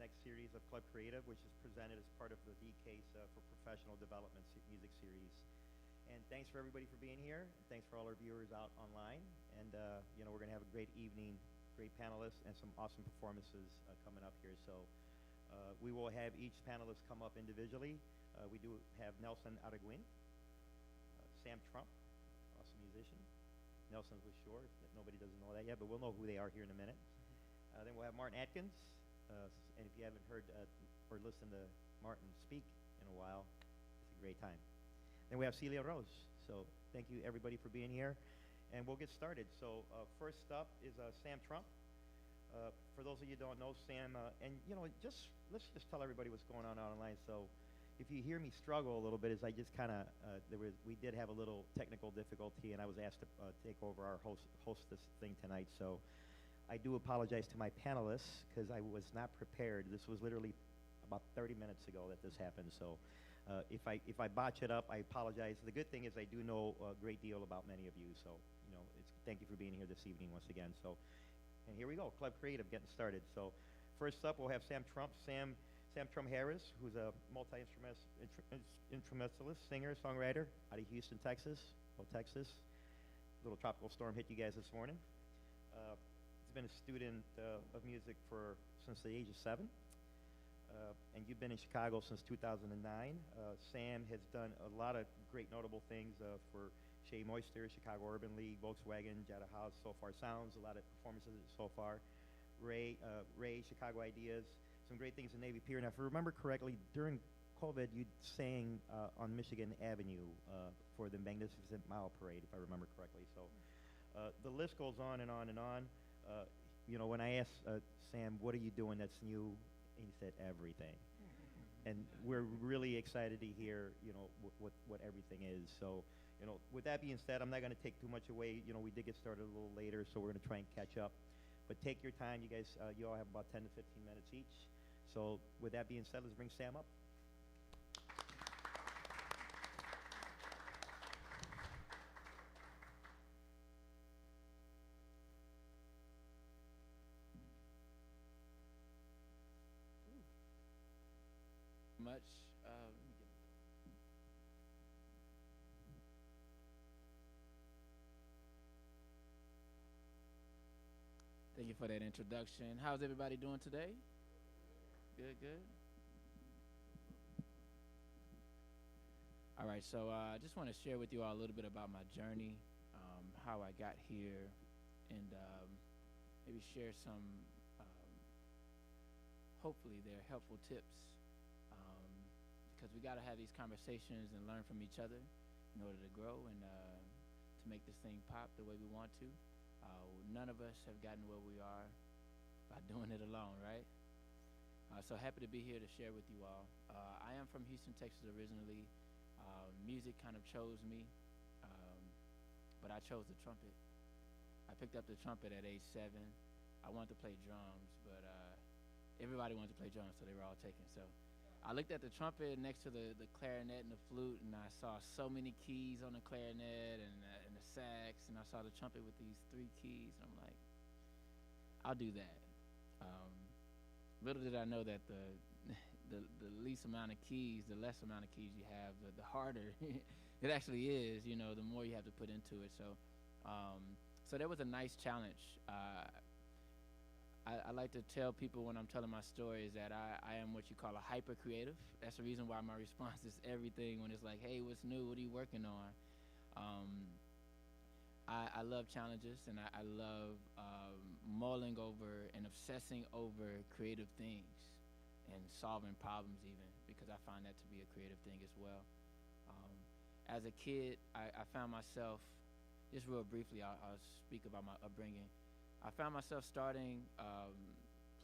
next series of Club Creative, which is presented as part of the DCASE for Professional Development Music Series. And thanks for everybody for being here. And thanks for all our viewers out online. And we're going to have a great evening, great panelists, and some awesome performances coming up here. So we will have each panelist come up individually. We do have Nelson Arreguin, Sam Trump, awesome musician. Nelson was sure that nobody doesn't know that yet, but we'll know who they are here in a minute. Then we'll have Martin Atkins, and if you haven't heard or listened to Martin speak in a while, it's a great time. Then we have Celia Rose. So thank you everybody for being here, and we'll get started. So first up is Sam Trump. For those of you who don't know Sam, let's just tell everybody what's going on online. So if you hear me struggle a little bit, is I just kind of we did have a little technical difficulty, and I was asked to take over our host this thing tonight. So I do apologize to my panelists because I was not prepared. This was literally about 30 minutes ago that this happened. So if I botch it up, I apologize. The good thing is I do know a great deal about many of you. So thank you for being here this evening once again. So, and here we go, Club Creative getting started. So first up, we'll have Sam Trump. Sam Trump Harris, who's a multi-instrumentalist, singer, songwriter out of Houston, Texas. Texas. A little tropical storm hit you guys this morning. He's been a student of music since the age of 7. And you've been in Chicago since 2009. Sam has done a lot of great notable things for Shea Moisture, Chicago Urban League, Volkswagen, Jetta House, So Far Sounds, a lot of performances so far. Ray, Chicago Ideas, some great things in Navy Pier. Now, if I remember correctly, during COVID, you sang on Michigan Avenue for the Magnificent Mile Parade, if I remember correctly. So the list goes on and on and on. When I asked Sam, what are you doing that's new? He said everything. And we're really excited to hear, what everything is. So, with that being said, I'm not going to take too much away. We did get started a little later, so we're going to try and catch up. But take your time. You guys, you all have about 10 to 15 minutes each. So with that being said, let's bring Sam up. Much. Thank you for that introduction. How's everybody doing today? Good. All right, so I just want to share with you all a little bit about my journey, how I got here, and maybe share some, hopefully they're helpful tips. Because we got to have these conversations and learn from each other in order to grow and to make this thing pop the way we want to. None of us have gotten where we are by doing it alone, right? So happy to be here to share with you all. I am from Houston, Texas originally. Music kind of chose me, but I chose the trumpet. I picked up the trumpet at age 7. I wanted to play drums, but everybody wanted to play drums, so they were all taken. So I looked at the trumpet next to the clarinet and the flute, and I saw so many keys on the clarinet and the sax, and I saw the trumpet with these 3 keys, and I'm like, I'll do that. Little did I know that the least amount of keys, the less amount of keys you have, the harder it actually is, the more you have to put into it. So that was a nice challenge. I like to tell people when I'm telling my stories that I am what you call a hyper creative. That's the reason why my response is everything when it's like, hey, what's new? What are you working on? I love challenges, and I love mulling over and obsessing over creative things and solving problems even, because I find that to be a creative thing as well. As a kid, I found myself, just real briefly, I'll speak about my upbringing. I found myself starting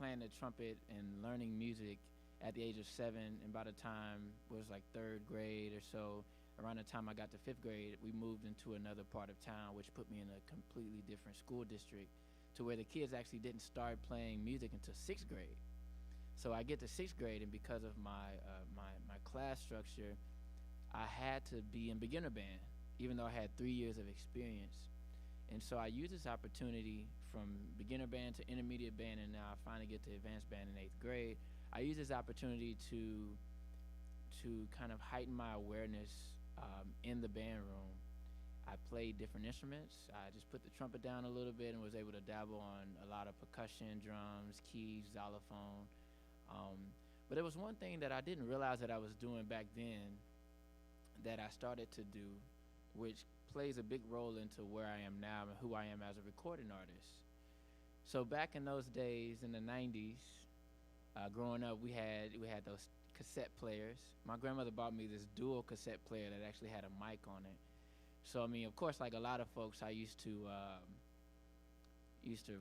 playing the trumpet and learning music at the age of 7, and by the time it was like 3rd grade or so, around the time I got to 5th grade, we moved into another part of town, which put me in a completely different school district, to where the kids actually didn't start playing music until 6th grade. So I get to 6th grade, and because of my class structure, I had to be in beginner band, even though I had 3 years of experience. And so I used this opportunity from beginner band to intermediate band, and now I finally get to advanced band in 8th grade. I use this opportunity to kind of heighten my awareness in the band room. I played different instruments. I just put the trumpet down a little bit and was able to dabble on a lot of percussion, drums, keys, xylophone. But there was one thing that I didn't realize that I was doing back then that I started to do, which plays a big role into where I am now and who I am as a recording artist. So back in those days, in the 90s, growing up, we had those cassette players. My grandmother bought me this dual cassette player that actually had a mic on it. So I mean, of course, like a lot of folks, I used to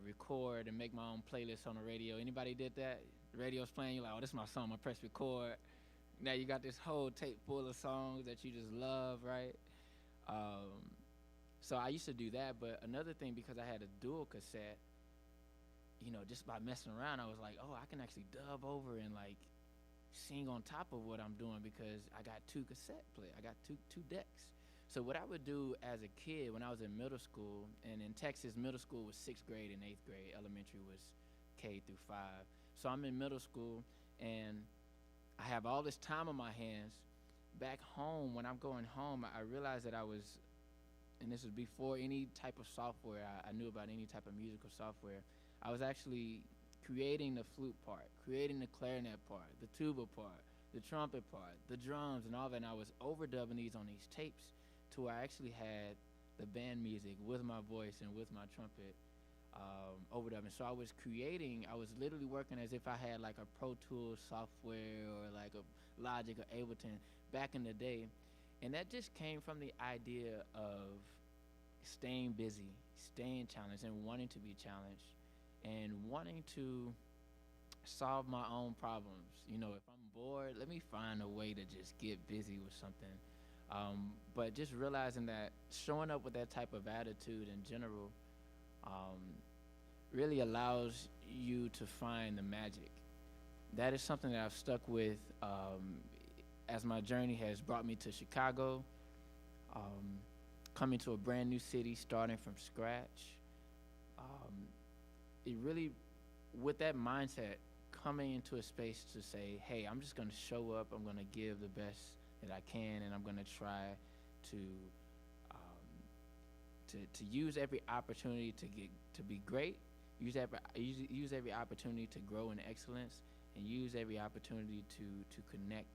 record and make my own playlists on the radio. Anybody did that? The radio's playing, you're like, oh, this is my song. I press record. Now you got this whole tape full of songs that you just love, right? So I used to do that, but another thing, because I had a dual cassette, just by messing around, I was like, oh, I can actually dub over and like sing on top of what I'm doing because I got two cassette players. I got two decks. So what I would do as a kid when I was in middle school, and in Texas, middle school was 6th grade and 8th grade. Elementary was K through 5. So I'm in middle school, and I have all this time on my hands. Back home, when I'm going home, I realized that I was, and this was before any type of software I knew about, any type of musical software, I was actually creating the flute part, creating the clarinet part, the tuba part, the trumpet part, the drums, and all that, and I was overdubbing these on these tapes to where I actually had the band music with my voice and with my trumpet overdubbing. So I was literally working as if I had like a Pro Tools software or like a Logic or Ableton back in the day. And that just came from the idea of staying busy, staying challenged, and wanting to be challenged, and wanting to solve my own problems. If I'm bored, let me find a way to just get busy with something. But just realizing that showing up with that type of attitude in general really allows you to find the magic. That is something that I've stuck with as my journey has brought me to Chicago, coming to a brand new city, starting from scratch. It really, with that mindset, coming into a space to say, hey, I'm just going to show up, I'm going to give the best that I can, and I'm going to try to use every opportunity to be great, use every opportunity to grow in excellence, and use every opportunity to connect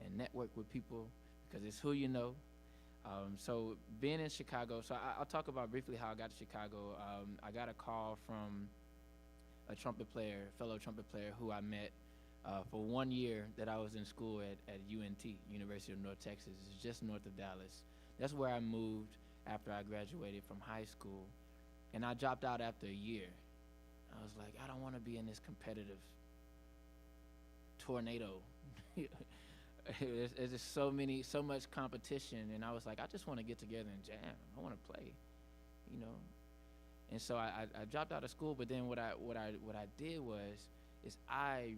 and network with people, because it's who you know. So being in Chicago, so I'll talk about briefly how I got to Chicago. I got a call from a fellow trumpet player who I met for 1 year that I was in school at UNT, University of North Texas. It's just north of Dallas. That's where I moved after I graduated from high school. And I dropped out after a year. I was like, I don't want to be in this competitive tornado. There's just so much competition. And I was like, I just want to get together and jam. I want to play, And so I dropped out of school, but then what I did is I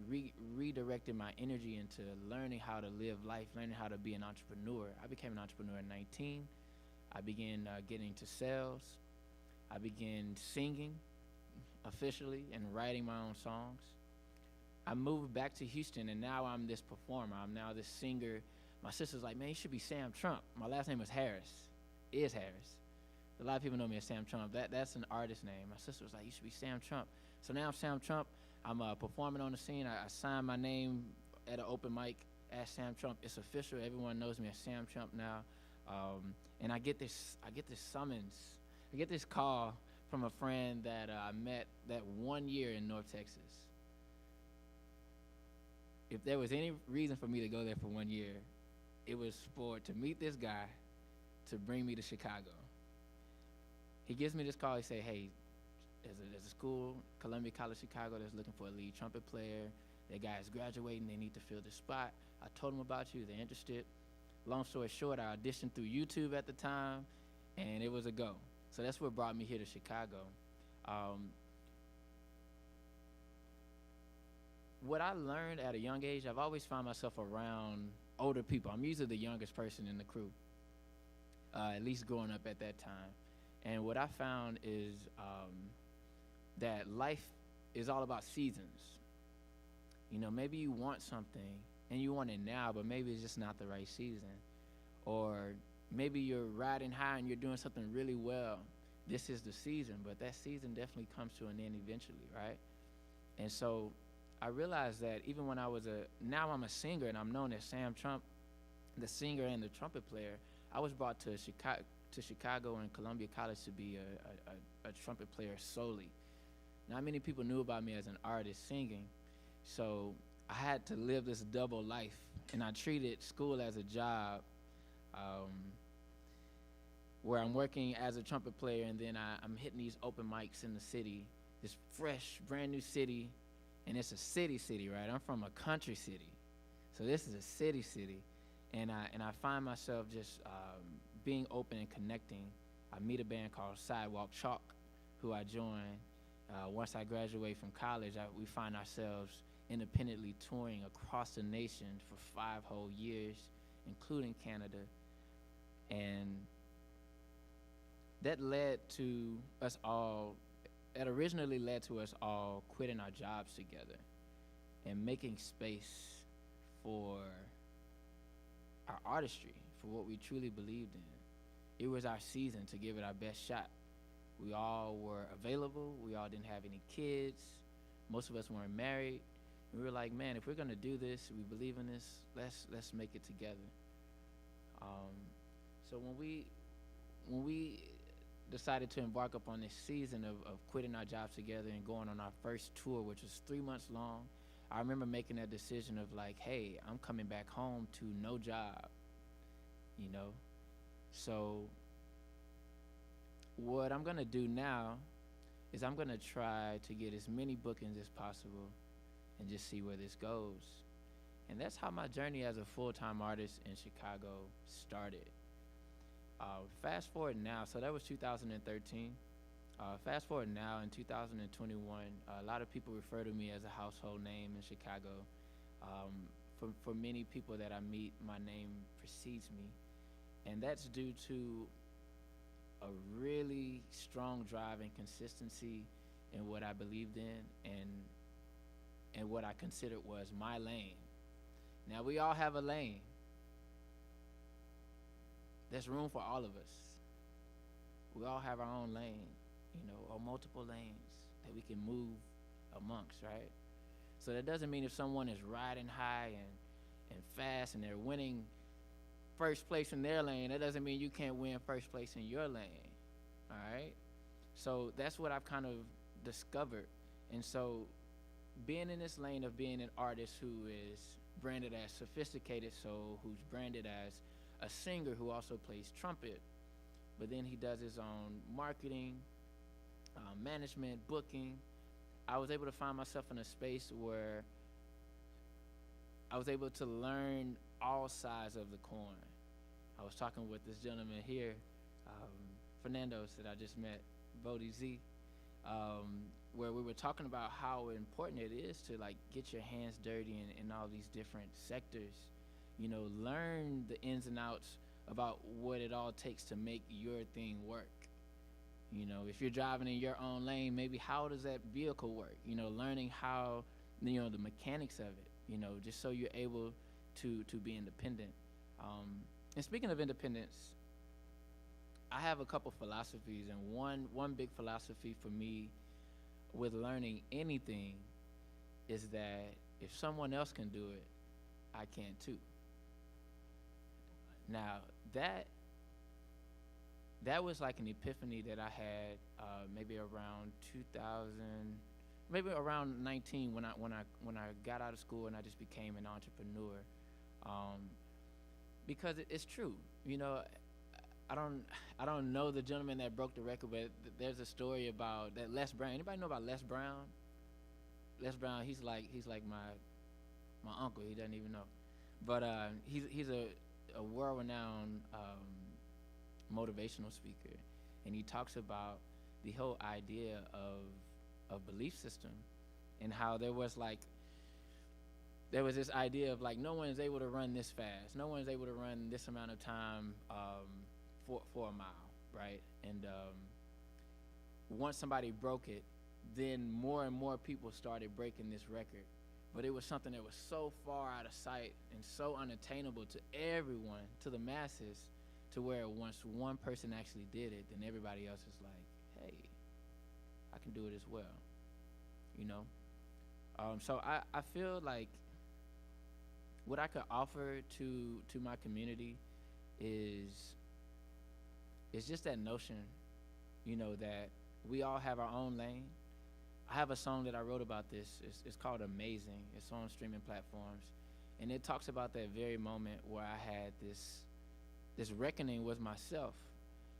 redirected my energy into learning how to live life, learning how to be an entrepreneur. I became an entrepreneur at 19. I began getting into sales. I began singing officially and writing my own songs. I moved back to Houston, and now I'm this performer. I'm now this singer. My sister's like, man, you should be Sam Trump. My last name is Harris. A lot of people know me as Sam Trump. That's an artist name. My sister was like, you should be Sam Trump. So now I'm Sam Trump. I'm performing on the scene. I signed my name at an open mic as Sam Trump. It's official. Everyone knows me as Sam Trump now. And I get this summons. I get this call from a friend that I met that 1 year in North Texas. If there was any reason for me to go there for 1 year, it was to meet this guy, to bring me to Chicago. He gives me this call. He say, hey, there's a school, Columbia College Chicago, that's looking for a lead trumpet player. That guy is graduating. They need to fill the spot. I told them about you. They're interested. Long story short, I auditioned through YouTube at the time, and it was a go. So that's what brought me here to Chicago. What I learned at a young age, I've always found myself around older people. I'm usually the youngest person in the crew, at least growing up at that time. And what I found is that life is all about seasons. You know, maybe you want something and you want it now, but maybe it's just not the right season. Or maybe you're riding high and you're doing something really well. This is the season, but that season definitely comes to an end eventually, right? And so I realized that even when now I'm a singer and I'm known as Sam Trump, the singer and the trumpet player. I was brought to Chicago and Columbia College to be a trumpet player solely. Not many people knew about me as an artist singing, so I had to live this double life, and I treated school as a job, where I'm working as a trumpet player, and then I'm hitting these open mics in the city, this fresh, brand new city, and it's a city, right? I'm from a country city, so this is a city, and I find myself just being open and connecting. I meet a band called Sidewalk Chalk, who I joined. Once I graduate from college, we find ourselves independently touring across the nation for 5 whole years, including Canada. And that originally led to us all quitting our jobs together and making space for our artistry, for what we truly believed in. It was our season to give it our best shot. We all were available. We all didn't have any kids. Most of us weren't married. And we were like, man, if we're gonna do this, we believe in this, let's make it together. So when we decided to embark upon this season of quitting our jobs together and going on our first tour, which was 3 months long, I remember making that decision of like, hey, I'm coming back home to no job, you know? So what I'm gonna do now is I'm gonna try to get as many bookings as possible and just see where this goes. And that's how my journey as a full-time artist in Chicago started. Fast forward now, so that was 2013. Fast forward now in 2021, a lot of people refer to me as a household name in Chicago. For many people that I meet, my name precedes me. And that's due to a really strong drive and consistency in what I believed in and what I considered was my lane. Now, we all have a lane. There's room for all of us. We all have our own lane, or multiple lanes that we can move amongst, right? So that doesn't mean if someone is riding high and fast and they're winning first place in their lane, that doesn't mean you can't win first place in your lane, all right? So that's what I've kind of discovered. And so being in this lane of being an artist who is branded as Sophisticated Soul, who's branded as a singer who also plays trumpet, but then he does his own marketing, management, booking, I was able to find myself in a space where I was able to learn all sides of the coin. I was talking with this gentleman here, Fernando's, that I just met, Bodie Z, where we were talking about how important it is to like get your hands dirty in all these different sectors, learn the ins and outs about what it all takes to make your thing work. If you're driving in your own lane, maybe how does that vehicle work? Learning how, the mechanics of it, just so you're able to be independent. And speaking of independence, I have a couple philosophies, and one big philosophy for me with learning anything is that if someone else can do it, I can too. Now, that was like an epiphany that I had maybe around 2000, maybe around 19 when I got out of school and I just became an entrepreneur. Because it's true, I don't know the gentleman that broke the record, but there's a story about that Les Brown. Anybody know about Les Brown? Les Brown, he's like my uncle. He doesn't even know, but he's a world-renowned motivational speaker, and he talks about the whole idea of belief system and how there was this idea of like no one is able to run this fast, no one is able to run this amount of time for a mile, right? And once somebody broke it, then more and more people started breaking this record. but it was something that was so far out of sight and so unattainable to everyone, to the masses, to where once one person actually did it, then everybody else is like, hey, I can do it as well, you know? So I feel like what I could offer to my community is just that notion, you know, that we all have our own lane. I have a song that I wrote about this. It's called Amazing. It's on streaming platforms. And it talks about that very moment where I had this reckoning with myself.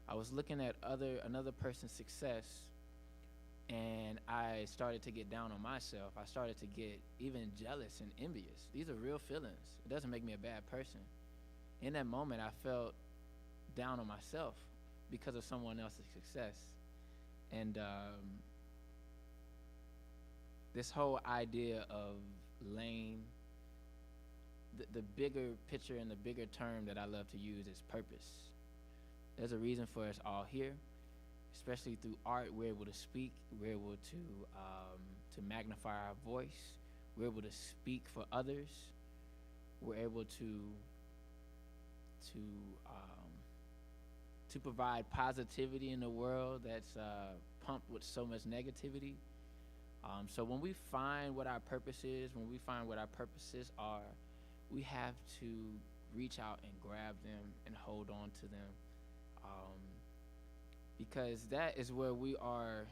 I was looking at another person's success, and I started to get down on myself. I started to get even jealous and envious. These are real feelings. It doesn't make me a bad person. In that moment, I felt down on myself because of someone else's success. And this whole idea of lane, the bigger picture and the bigger term that I love to use is purpose. There's a reason for us all here, especially through art. We're able to speak. We're able to magnify our voice. We're able to speak for others. We're able to provide positivity in a world that's pumped with so much negativity. So when we find what our purpose is, when we find what our purposes are, we have to reach out and grab them and hold on to them, because that is where we are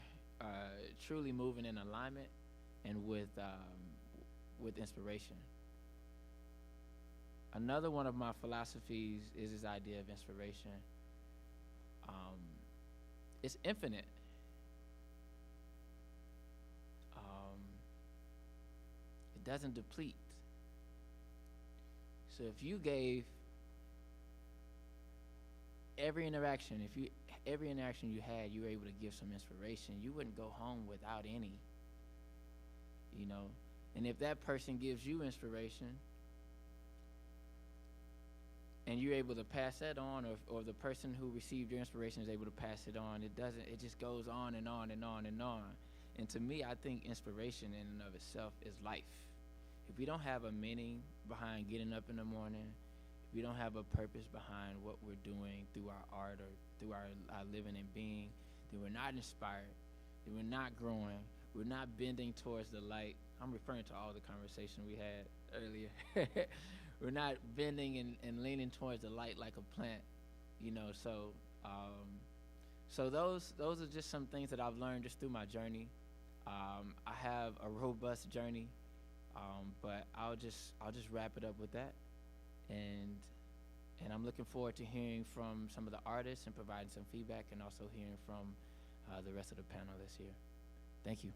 truly moving in alignment and with inspiration. Another one of my philosophies is this idea of inspiration. It's infinite. It doesn't deplete. So if you gave every interaction you had, you were able to give some inspiration, you wouldn't go home without any, you know. And if that person gives you inspiration and you're able to pass that on, or the person who received your inspiration is able to pass it on, it just goes on and on and on and on. And to me, I think inspiration in and of itself is life. If we don't have a meaning behind getting up in the morning, if we don't have a purpose behind what we're doing through our art or through our living and being, then we're not inspired, then we're not growing, we're not bending towards the light. I'm referring to all the conversation we had earlier. We're not bending and leaning towards the light like a plant, you know. So those are just some things that I've learned just through my journey. I have a robust journey, but I'll just wrap it up with that, and I'm looking forward to hearing from some of the artists and providing some feedback, and also hearing from the rest of the panelists here. Thank you.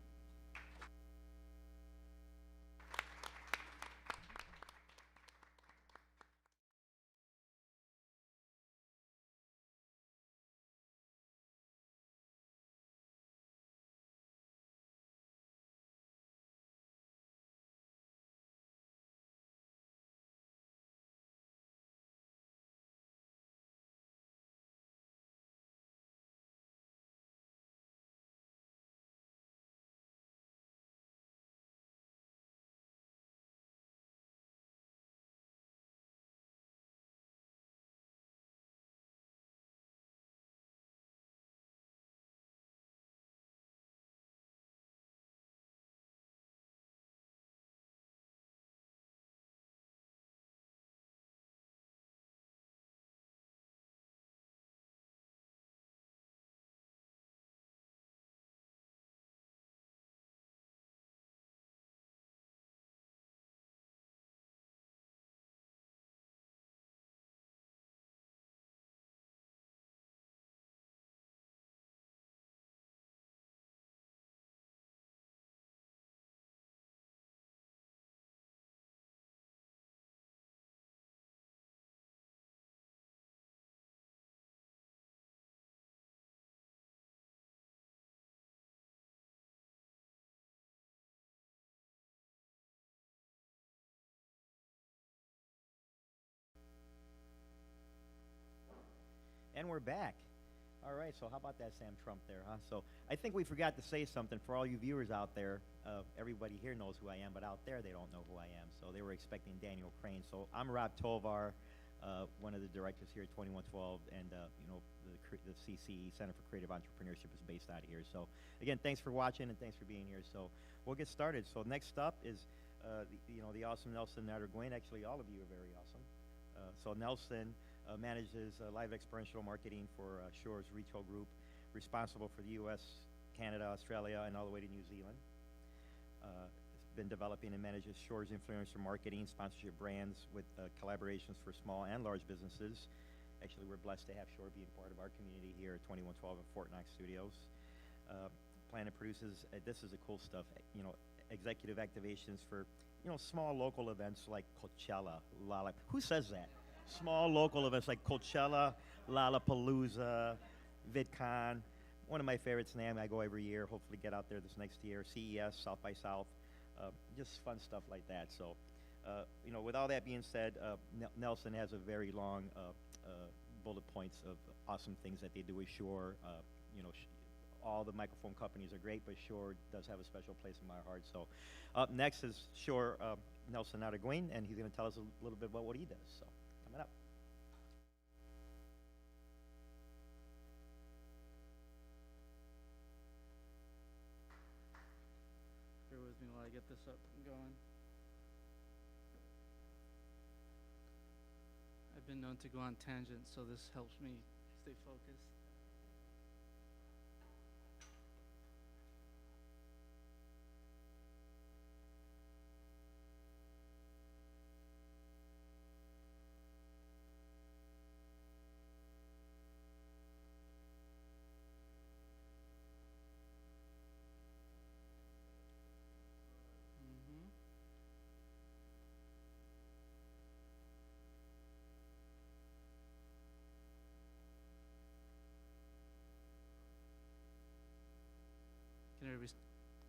And we're back. All right, so how about that Sam Trump there, huh? So I think we forgot to say something for all you viewers out there. Everybody here knows who I am, but out there they don't know who I am. So they were expecting Daniel Crane. So I'm Rob Tovar, one of the directors here at 2112, and the CCE Center for Creative Entrepreneurship is based out of here. So again, thanks for watching and thanks for being here. So we'll get started. So next up is the awesome Nelson Arreguin. Actually, all of you are very awesome. So Nelson manages live experiential marketing for Shore's Retail Group, responsible for the U.S., Canada, Australia, and all the way to New Zealand. It's been developing and manages Shore's influencer marketing, sponsorship brands with collaborations for small and large businesses. Actually, we're blessed to have Shore being part of our community here at 2112 in Fort Knox Studios. Planet produces, this is the cool stuff, executive activations for, small local events like Coachella, who says that? Small local events like Coachella, Lollapalooza, VidCon. One of my favorites, NAMM, I go every year, hopefully get out there this next year. CES, South by South, just fun stuff like that. So, with all that being said, Nelson has a very long bullet points of awesome things that they do with Shore. All the microphone companies are great, but Shore does have a special place in my heart. So up next is Shore Nelson Arreguin, and he's going to tell us a little bit about what he does. So coming up. Bear with me while I get this up and going. I've been known to go on tangents, so this helps me stay focused.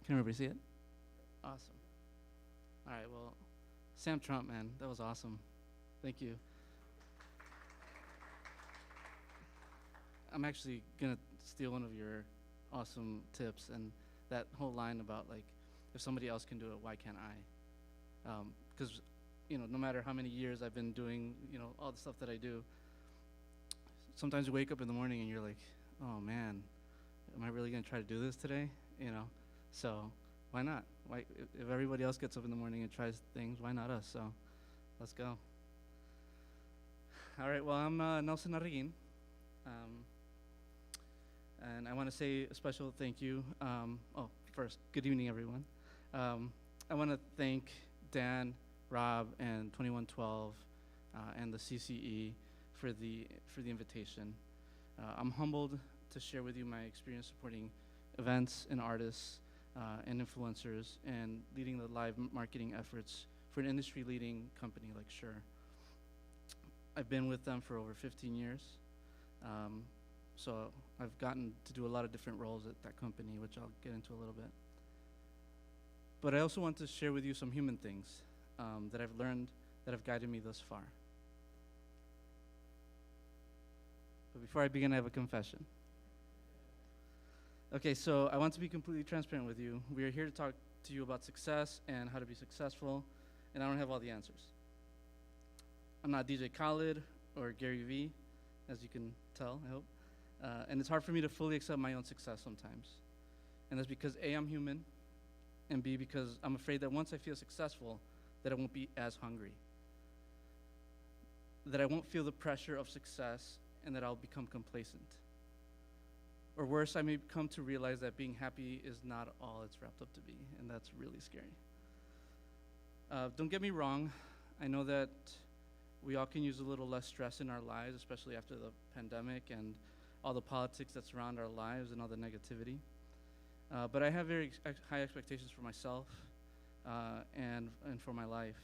Can everybody see it? Awesome. All right, well, Sam Trump, man, that was awesome. Thank you. I'm actually going to steal one of your awesome tips and that whole line about, like, if somebody else can do it, why can't I? Because, no matter how many years I've been doing, all the stuff that I do, sometimes you wake up in the morning and you're like, oh, man, am I really going to try to do this today? So why not? Why, if everybody else gets up in the morning and tries things, why not us? So let's go. All right, well, I'm Nelson Arreguin, and I want to say a special thank you. First, good evening, everyone. I want to thank Dan, Rob, and 2112 and the CCE for the invitation. I'm humbled to share with you my experience supporting events and artists and influencers and leading the live marketing efforts for an industry-leading company like Shure. I've been with them for over 15 years, so I've gotten to do a lot of different roles at that company, which I'll get into a little bit. But I also want to share with you some human things that I've learned that have guided me thus far. But before I begin, I have a confession. Okay, so I want to be completely transparent with you. We are here to talk to you about success and how to be successful, and I don't have all the answers. I'm not DJ Khaled or Gary Vee, as you can tell, I hope. And it's hard for me to fully accept my own success sometimes. And that's because A, I'm human, and B, because I'm afraid that once I feel successful, that I won't be as hungry. That I won't feel the pressure of success, and that I'll become complacent. Or worse, I may come to realize that being happy is not all it's wrapped up to be, and that's really scary. Don't get me wrong, I know that we all can use a little less stress in our lives, especially after the pandemic and all the politics that surround our lives and all the negativity. But I have very high expectations for myself and for my life.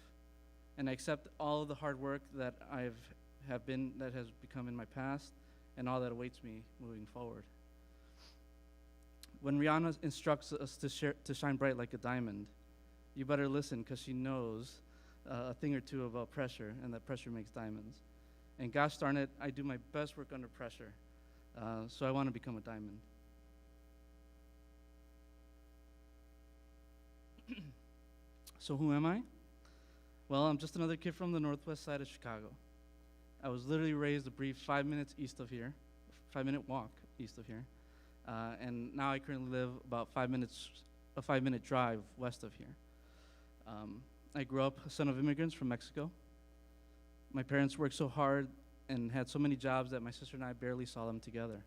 And I accept all of the hard work that that has become in my past and all that awaits me moving forward. When Rihanna instructs us to shine bright like a diamond, you better listen, because she knows a thing or two about pressure, and that pressure makes diamonds. And gosh darn it, I do my best work under pressure. So I want to become a diamond. So who am I? Well, I'm just another kid from the northwest side of Chicago. I was literally raised a brief 5 minutes east of here, 5-minute walk east of here. And now I currently live about a 5-minute drive west of here. I grew up a son of immigrants from Mexico. My parents worked so hard and had so many jobs that my sister and I barely saw them together.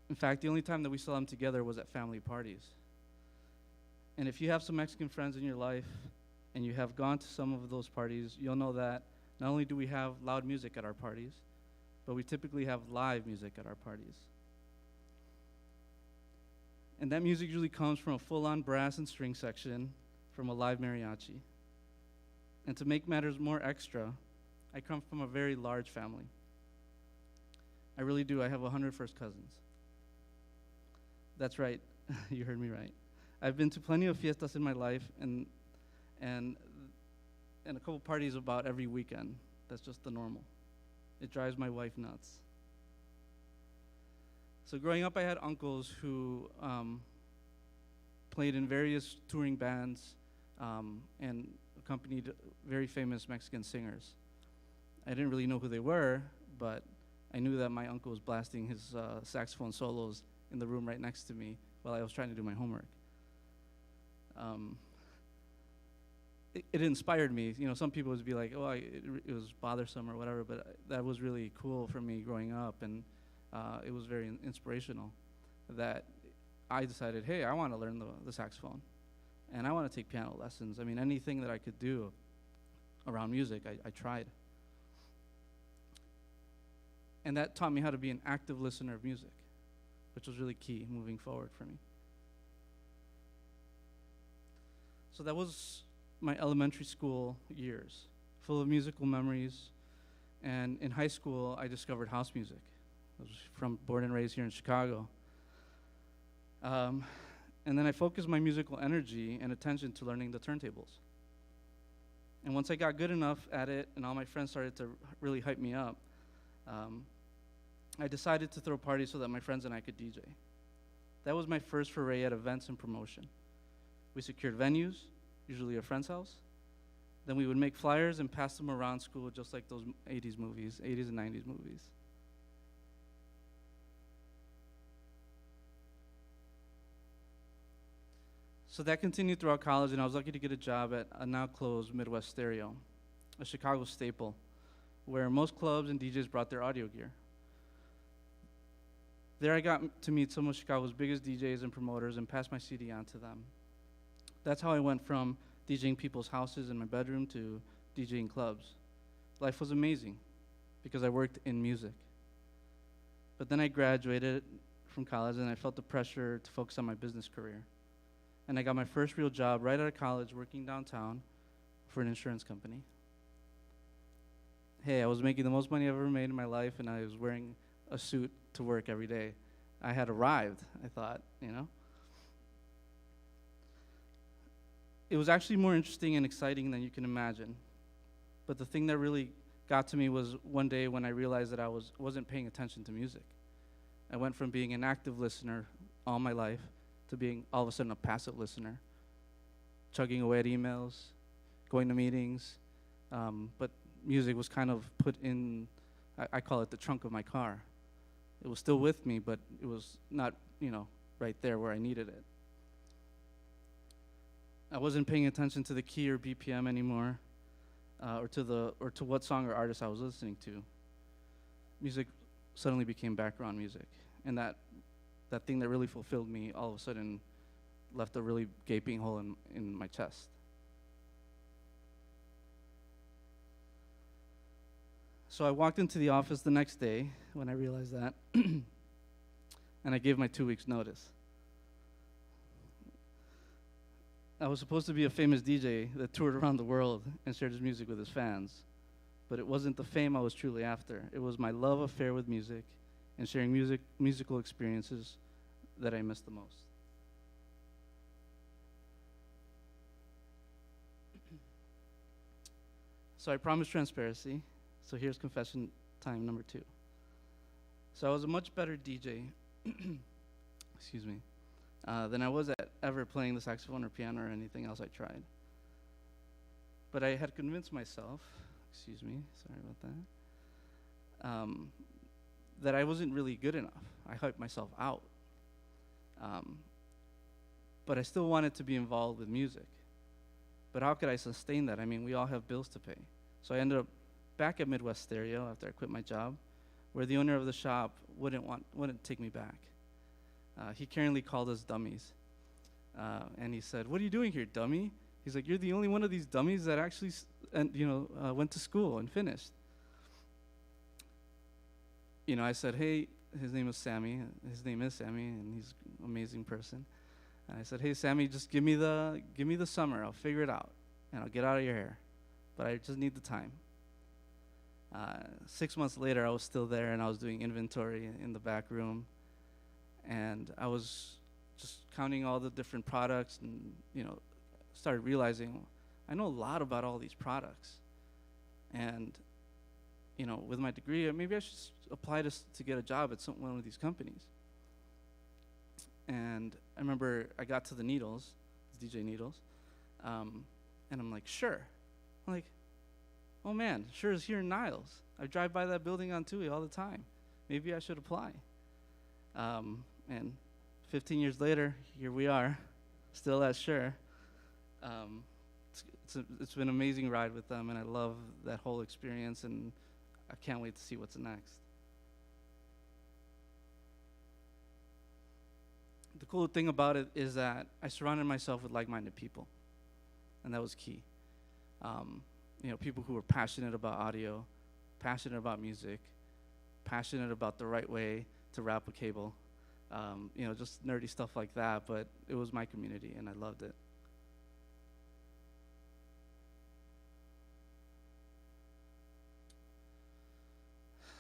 In fact, the only time that we saw them together was at family parties. And if you have some Mexican friends in your life and you have gone to some of those parties, you'll know that not only do we have loud music at our parties, but we typically have live music at our parties. And that music usually comes from a full-on brass and string section from a live mariachi. And to make matters more extra, I come from a very large family. I really do. I have 100 first cousins. That's right. You heard me right. I've been to plenty of fiestas in my life and a couple parties about every weekend. That's just the normal. It drives my wife nuts. So growing up, I had uncles who played in various touring bands and accompanied very famous Mexican singers. I didn't really know who they were, but I knew that my uncle was blasting his saxophone solos in the room right next to me while I was trying to do my homework. It inspired me. You know, some people would be like, oh, it was bothersome or whatever, but that was really cool for me growing up, and it was very inspirational that I decided, hey, I want to learn the saxophone, and I want to take piano lessons. I mean, anything that I could do around music, I tried. And that taught me how to be an active listener of music, which was really key moving forward for me. So that was my elementary school years, full of musical memories. And in high school, I discovered house music. I was born and raised here in Chicago. And then I focused my musical energy and attention to learning the turntables. And once I got good enough at it and all my friends started to really hype me up, I decided to throw parties so that my friends and I could DJ. That was my first foray at events and promotion. We secured venues, usually a friend's house. Then we would make flyers and pass them around school just like those 80s and 90s movies. So that continued throughout college, and I was lucky to get a job at a now closed Midwest Stereo, a Chicago staple, where most clubs and DJs brought their audio gear. There I got to meet some of Chicago's biggest DJs and promoters and pass my CD on to them. That's how I went from DJing people's houses in my bedroom to DJing clubs. Life was amazing because I worked in music. But then I graduated from college and I felt the pressure to focus on my business career. And I got my first real job right out of college working downtown for an insurance company. Hey, I was making the most money I've ever made in my life, and I was wearing a suit to work every day. I had arrived, I thought, you know. It was actually more interesting and exciting than you can imagine. But the thing that really got to me was one day when I realized that I wasn't paying attention to music. I went from being an active listener all my life to being all of a sudden a passive listener, chugging away at emails, going to meetings, but music was kind of put in, I call it the trunk of my car. It was still with me, but it was not, right there where I needed it. I wasn't paying attention to the key or BPM anymore, or to what song or artist I was listening to. Music suddenly became background music, and that thing that really fulfilled me all of a sudden left a really gaping hole in my chest. So I walked into the office the next day when I realized that, and I gave my 2 weeks notice. I was supposed to be a famous DJ that toured around the world and shared his music with his fans, but it wasn't the fame I was truly after. It was my love affair with music and sharing musical experiences that I missed the most. So I promised transparency, so here's confession time number 2. So I was a much better DJ, excuse me, than I was at ever playing the saxophone or piano or anything else I tried. But I had convinced myself, excuse me, sorry about that, that I wasn't really good enough. I hyped myself out. But I still wanted to be involved with music. But how could I sustain that? I mean, we all have bills to pay. So I ended up back at Midwest Stereo after I quit my job, where the owner of the shop wouldn't take me back. He currently called us dummies. And he said, "What are you doing here, dummy?" He's like, "You're the only one of these dummies that actually went to school and finished." I said, "Hey," his name is Sammy. His name is Sammy, and he's an amazing person. And I said, "Hey, Sammy, just give me the summer. I'll figure it out, and I'll get out of your hair. But I just need the time." 6 months later, I was still there, and I was doing inventory in the back room. And I was just counting all the different products and, started realizing I know a lot about all these products. And, with my degree, maybe I should apply to get a job at one of these companies. And I remember I got to the Needles, DJ Needles, and I'm like, sure. I'm like, oh man, sure is here in Niles. I drive by that building on Tui all the time. Maybe I should apply. And 15 years later, here we are, still at Sure. It's been an amazing ride with them, and I love that whole experience, and I can't wait to see what's next. The cool thing about it is that I surrounded myself with like-minded people, and that was key. People who were passionate about audio, passionate about music, passionate about the right way to wrap a cable, just nerdy stuff like that, but it was my community, and I loved it.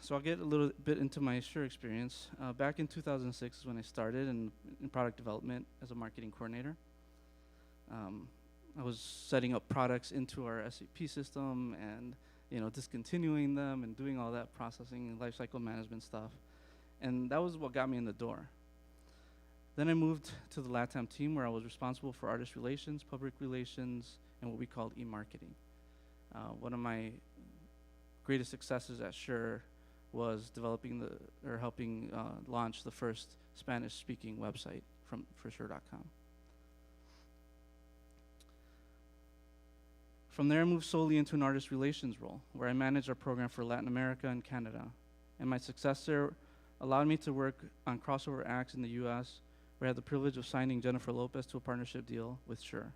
So I'll get a little bit into my Shure experience. Back in 2006 is when I started in product development as a marketing coordinator. I was setting up products into our SAP system and discontinuing them and doing all that processing and lifecycle management stuff. And that was what got me in the door. Then I moved to the LATAM team, where I was responsible for artist relations, public relations, and what we called e-marketing. One of my greatest successes at Shure was helping launch the first Spanish-speaking website for Shure.com. From there, I moved solely into an artist relations role, where I managed our program for Latin America and Canada. And my success there allowed me to work on crossover acts in the US, where I had the privilege of signing Jennifer Lopez to a partnership deal with Shure.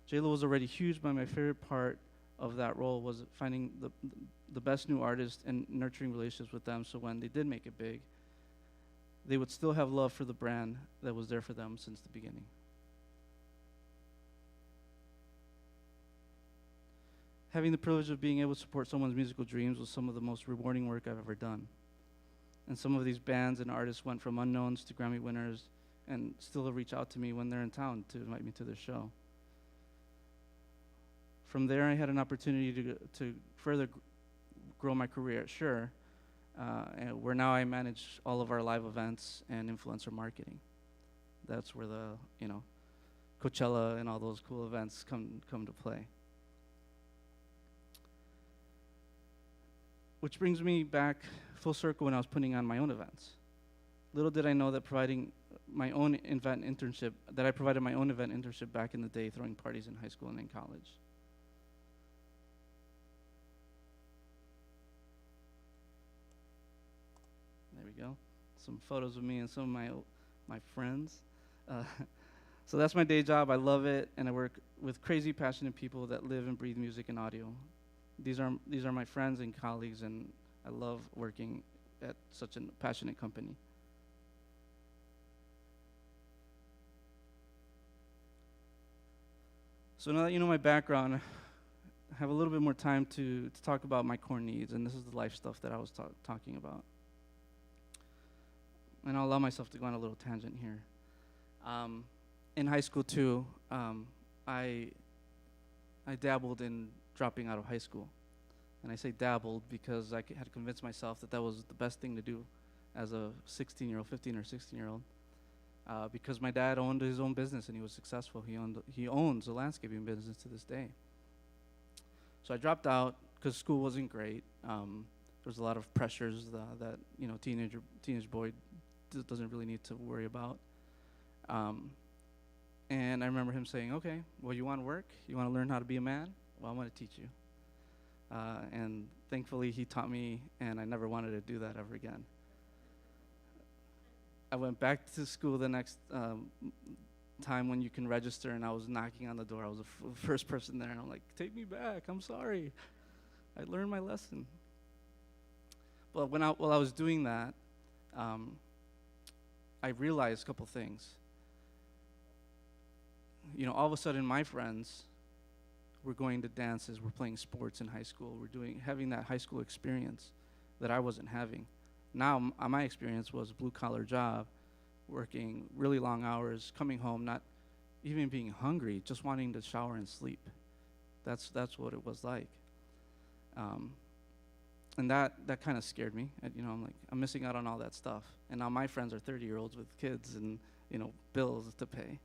J-Lo was already huge, but my favorite part of that role was finding the best new artists and nurturing relationships with them, so when they did make it big, they would still have love for the brand that was there for them since the beginning. Having the privilege of being able to support someone's musical dreams was some of the most rewarding work I've ever done. And some of these bands and artists went from unknowns to Grammy winners and still reach out to me when they're in town to invite me to their show. From there, I had an opportunity to further grow my career at Shure, where now I manage all of our live events and influencer marketing. That's where the Coachella and all those cool events come to play. Which brings me back full circle when I was putting on my own events. Little did I know that I provided my own event internship back in the day, throwing parties in high school and in college. There we go. Some photos of me and some of my friends. So that's my day job. I love it, and I work with crazy passionate people that live and breathe music and audio. These are my friends and colleagues, and I love working at such a passionate company. So now that you know my background, I have a little bit more time to talk about my core needs, and this is the life stuff that I was talking about. And I'll allow myself to go on a little tangent here. In high school too, I dabbled in dropping out of high school. And I say dabbled because I had convinced myself that that was the best thing to do as a 16-year-old, 15 or 16-year-old. Because my dad owned his own business and he was successful. He owns a landscaping business to this day. So I dropped out because school wasn't great. There was a lot of pressures that teenage boy doesn't really need to worry about. And I remember him saying, "Okay, well, you want to work? You want to learn how to be a man? Well, I'm going to teach you." And thankfully, he taught me, and I never wanted to do that ever again. I went back to school the next time when you can register, and I was knocking on the door. I was the first person there, and I'm like, "Take me back. I'm sorry. I learned my lesson." But while I was doing that, I realized a couple things. All of a sudden, my friends were going to dances, were playing sports in high school, having that high school experience that I wasn't having. Now, my experience was a blue-collar job, working really long hours, coming home, not even being hungry, just wanting to shower and sleep. That's what it was like. And that kind of scared me. I'm like, I'm missing out on all that stuff. And now my friends are 30-year-olds with kids and, bills to pay.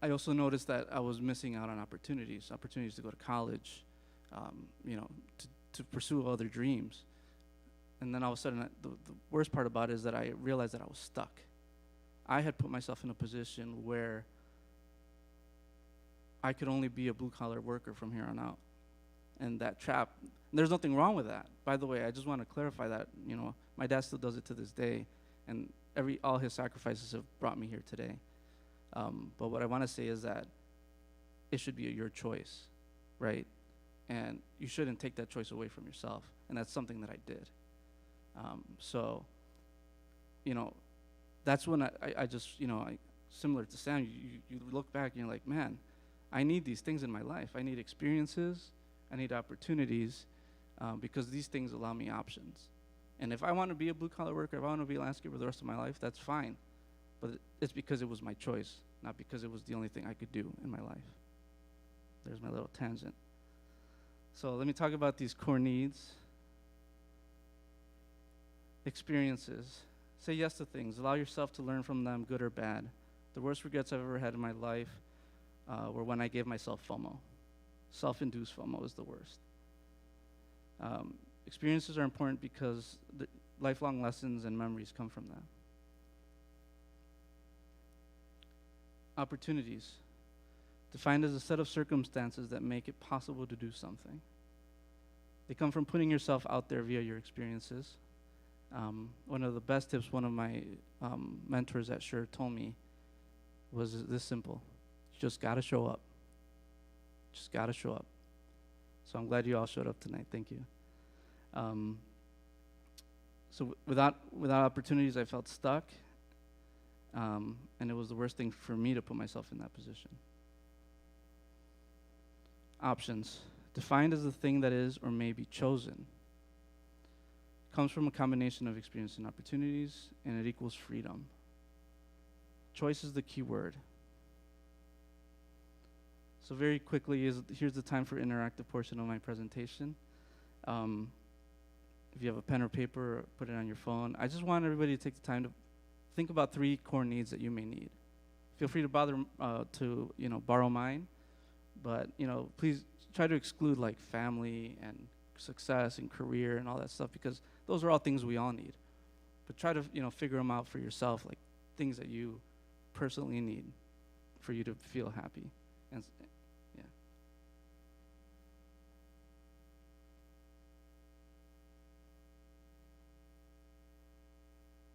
I also noticed that I was missing out on opportunities to go to college, to pursue other dreams. And then all of a sudden, the worst part about it is that I realized that I was stuck. I had put myself in a position where I could only be a blue-collar worker from here on out. And that trap, there's nothing wrong with that. By the way, I just want to clarify that, my dad still does it to this day, and all his sacrifices have brought me here today. But what I want to say is that it should be your choice, right? And you shouldn't take that choice away from yourself. And that's something that I did. That's when I just, similar to Sam, you look back and you're like, man, I need these things in my life. I need experiences. I need opportunities because these things allow me options. And if I want to be a blue-collar worker, if I want to be a landscaper the rest of my life, that's fine. But it's because it was my choice, not because it was the only thing I could do in my life. There's my little tangent. So let me talk about these core needs. Experiences. Say yes to things. Allow yourself to learn from them, good or bad. The worst regrets I've ever had in my life were when I gave myself FOMO. Self-induced FOMO is the worst. Experiences are important because the lifelong lessons and memories come from that. Opportunities. Defined as a set of circumstances that make it possible to do something. They come from putting yourself out there via your experiences. One of the best tips one of my mentors at Sure told me was this simple. You just got to show up. Just got to show up. So I'm glad you all showed up tonight. Thank you. So without opportunities, I felt stuck. And it was the worst thing for me to put myself in that position. Options. Defined as the thing that is or may be chosen. Comes from a combination of experience and opportunities, and it equals freedom. Choice is the key word. So very quickly, here's the time for interactive portion of my presentation. If you have a pen or paper, put it on your phone. I just want everybody to take the time to think about 3 core needs that you may need. Feel free to borrow mine, but please try to exclude like family and success and career and all that stuff because those are all things we all need. But try to figure them out for yourself, like things that you personally need for you to feel happy. And yeah.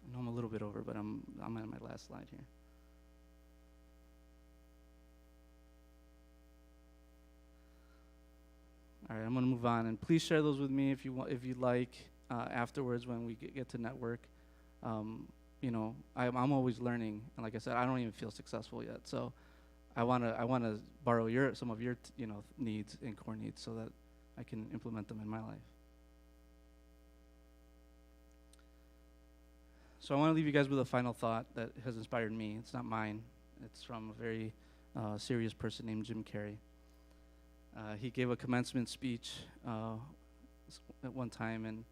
I know I'm a little bit over, but I'm on my last slide here. All right, I'm going to move on, and please share those with me if you'd like afterwards when we get to network. I'm always learning, and like I said, I don't even feel successful yet. So, I want to borrow some of your needs and core needs so that I can implement them in my life. So I want to leave you guys with a final thought that has inspired me. It's not mine. It's from a very serious person named Jim Carrey. He gave a commencement speech at one time, and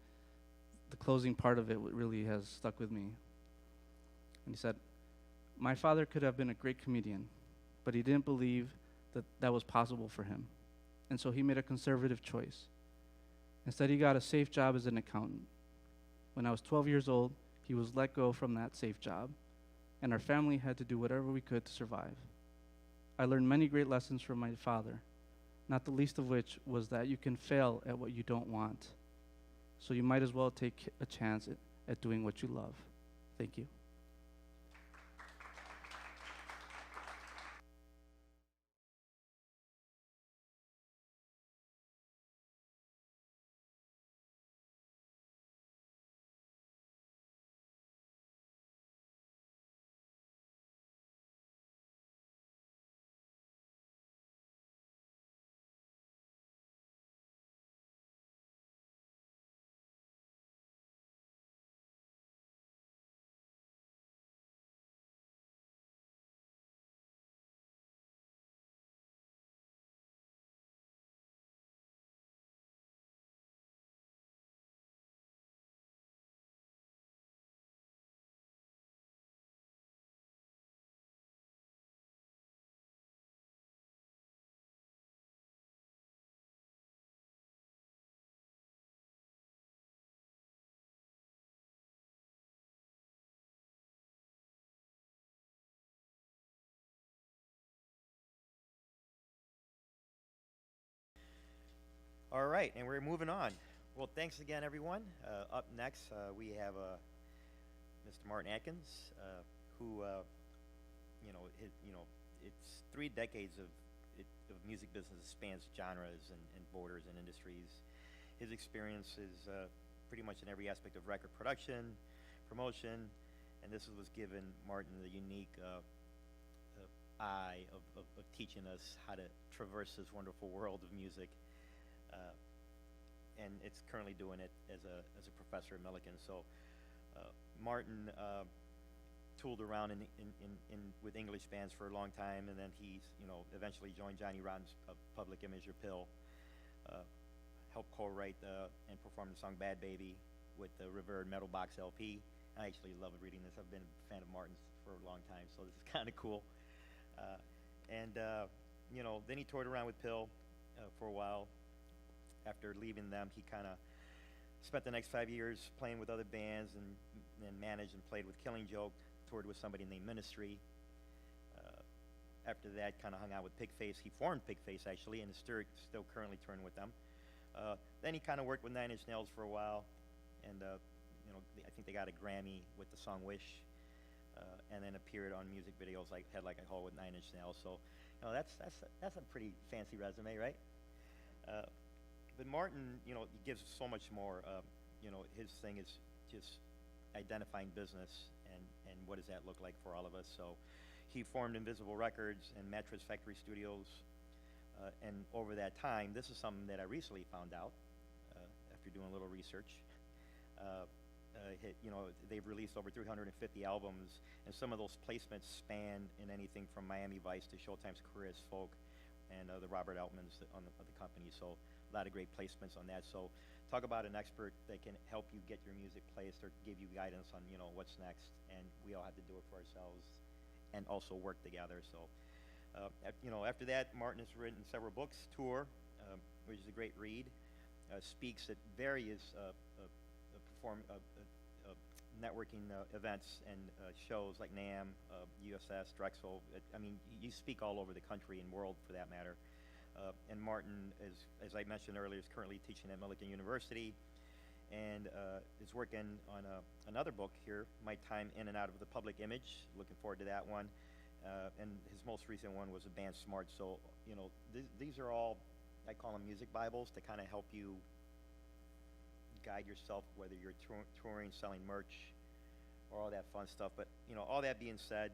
the closing part of it really has stuck with me. And he said, "My father could have been a great comedian, but he didn't believe that that was possible for him. And so he made a conservative choice. Instead, he got a safe job as an accountant. When I was 12 years old, he was let go from that safe job, and our family had to do whatever we could to survive. I learned many great lessons from my father, not the least of which was that you can fail at what you don't want. So you might as well take a chance at doing what you love." Thank you. All right, and we're moving on. Well, thanks again, everyone. Up next, we have Mr. Martin Atkins, who, it's 3 decades of music business that spans genres and borders and industries. His experience is pretty much in every aspect of record production, promotion, and this was given Martin the unique eye of teaching us how to traverse this wonderful world of music. And it's currently doing it as a professor at Millikan. So Martin tooled around with English bands for a long time, and then he's eventually joined Johnny Rotten's Public Image or Pill. Helped co-write and perform the song "Bad Baby" with the revered Metal Box LP. I actually love reading this. I've been a fan of Martin's for a long time, so this is kind of cool. Then he toured around with Pill for a while. After leaving them, he kind of spent the next 5 years playing with other bands and managed and played with Killing Joke, toured with somebody named Ministry. After that, kind of hung out with Pigface. He formed Pigface, actually, and is still currently touring with them. Then he kind of worked with 9 Inch Nails for a while, and I think they got a Grammy with the song Wish, and then appeared on music videos like Head Like a Hole with 9 Inch Nails. So that's a pretty fancy resume, right? But Martin, he gives so much more. His thing is just identifying business and what does that look like for all of us. So he formed Invisible Records and Mattress Factory Studios. And over that time, this is something that I recently found out after doing a little research. They've released over 350 albums, and some of those placements span in anything from Miami Vice to Showtime's Career as Folk and the Robert Altman's of the company. So a lot of great placements on that. So talk about an expert that can help you get your music placed or give you guidance on what's next. And we all have to do it for ourselves and also work together. So after that, Martin has written several books. Tour, which is a great read, speaks at various networking events and shows like NAMM, USS, Drexel. You speak all over the country and world for that matter. And Martin, as I mentioned earlier, is currently teaching at Millikan University and is working on another book here, My Time In and Out of the Public Image. Looking forward to that one. And his most recent one was a Band Smart. So, these are all, I call them music Bibles to kind of help you guide yourself, whether you're touring, selling merch, or all that fun stuff. But, all that being said,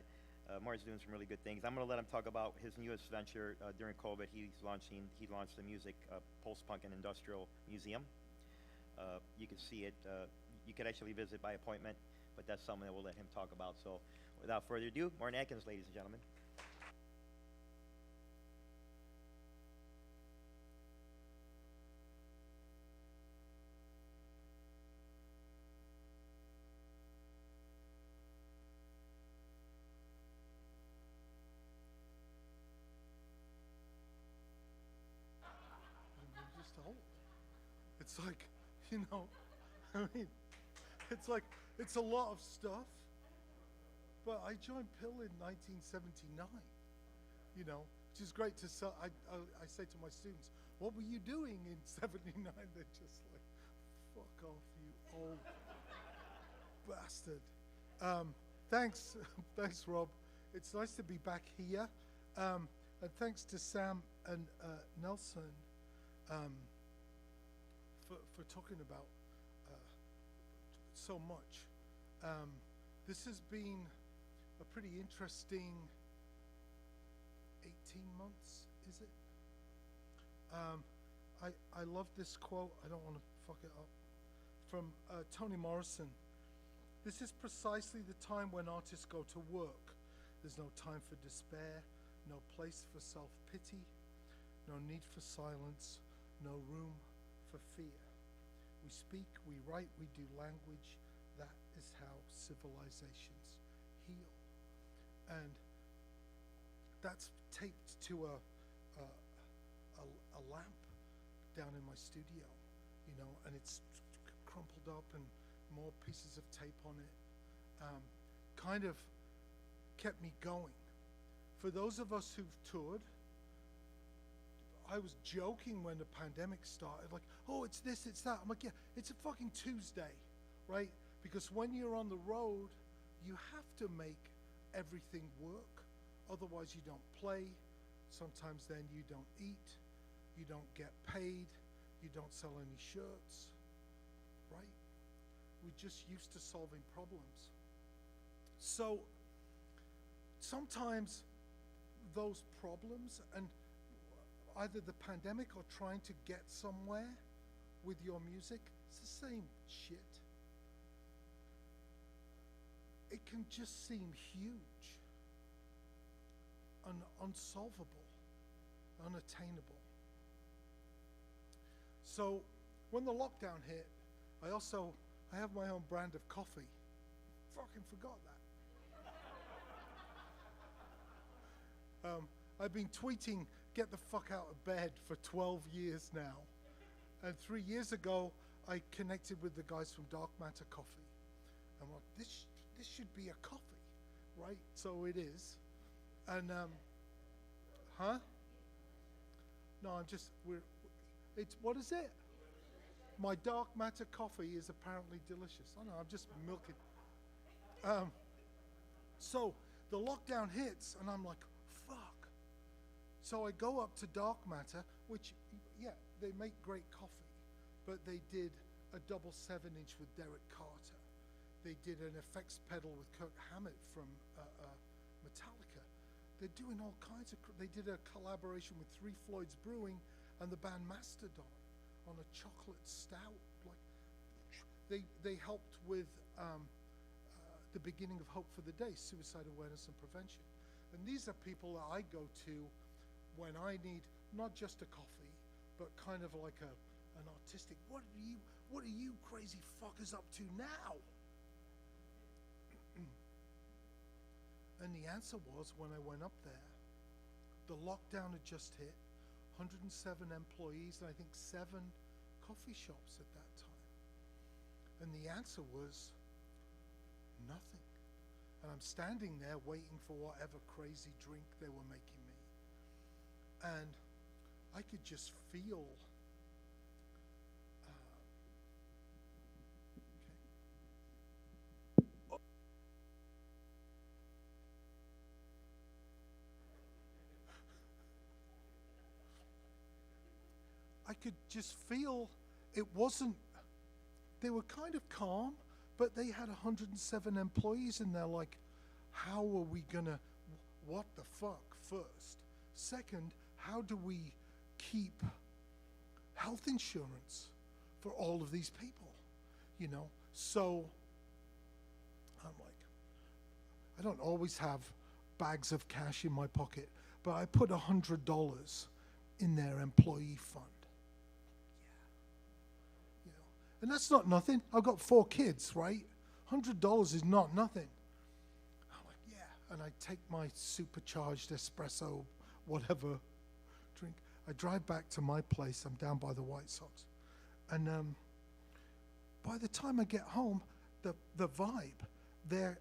Martin's doing some really good things. I'm going to let him talk about his newest venture during COVID. He launched the music post-punk and industrial museum. You can see it. You could actually visit by appointment, but that's something that we'll let him talk about. So without further ado, Martin Atkins, ladies and gentlemen. It's like, I mean, it's like, it's a lot of stuff. But I joined PIL in 1979, which is great to say. I say to my students, what were you doing in 79? They're just like, fuck off, you old bastard. Thanks, Rob. It's nice to be back here. And thanks to Sam and Nelson for talking about so much. This has been a pretty interesting 18 months, is it? I love this quote. I don't want to fuck it up. From Toni Morrison. This is precisely the time when artists go to work. There's no time for despair, no place for self-pity, no need for silence, no room for fear. We speak, we write, we do language. That is how civilizations heal. And that's taped to a lamp down in my studio, and it's crumpled up and more pieces of tape on it. Kind of kept me going. For those of us who've toured, I was joking when the pandemic started, like, oh, it's this, it's that. I'm like, yeah, it's a fucking Tuesday, right? Because when you're on the road, you have to make everything work. Otherwise, you don't play. Sometimes then you don't eat. You don't get paid. You don't sell any shirts, right? We're just used to solving problems. So sometimes those problems, and either the pandemic or trying to get somewhere with your music, it's the same shit. It can just seem huge, unsolvable, unattainable. So when the lockdown hit, I have my own brand of coffee. Fucking forgot that. I've been tweeting, get the fuck out of bed for 12 years now. And 3 years ago, I connected with the guys from Dark Matter Coffee. I'm like, this should be a coffee, right? So it is. And, huh? No, what is it? My Dark Matter coffee is apparently delicious. I know, I'm just milking. So the lockdown hits, and I'm like, fuck. So I go up to Dark Matter, which, yeah, they make great coffee, but they did a double 7-inch with Derek Carter. They did an effects pedal with Kirk Hammett from Metallica. They're doing all kinds of, they did a collaboration with 3 Floyds Brewing and the band Mastodon on a chocolate stout. Like, they helped with the beginning of Hope for the Day, suicide awareness and prevention. And these are people that I go to when I need not just a coffee, but kind of like an artistic, what are you crazy fuckers up to now? And the answer was, when I went up there, the lockdown had just hit, 107 employees, and I think 7 coffee shops at that time. And the answer was nothing. And I'm standing there waiting for whatever crazy drink they were making me. And I could just feel I could just feel it wasn't, they were kind of calm, but they had 107 employees and they're like, how are we gonna, what the fuck first? Second, how do we keep health insurance for all of these people, you know? So I'm like, I don't always have bags of cash in my pocket, but I put $100 in their employee fund. And that's not nothing. I've got 4 kids, right? $100 is not nothing. I'm like, yeah. And I take my supercharged espresso, whatever drink. I drive back to my place. I'm down by the White Sox. And by the time I get home, the vibe, their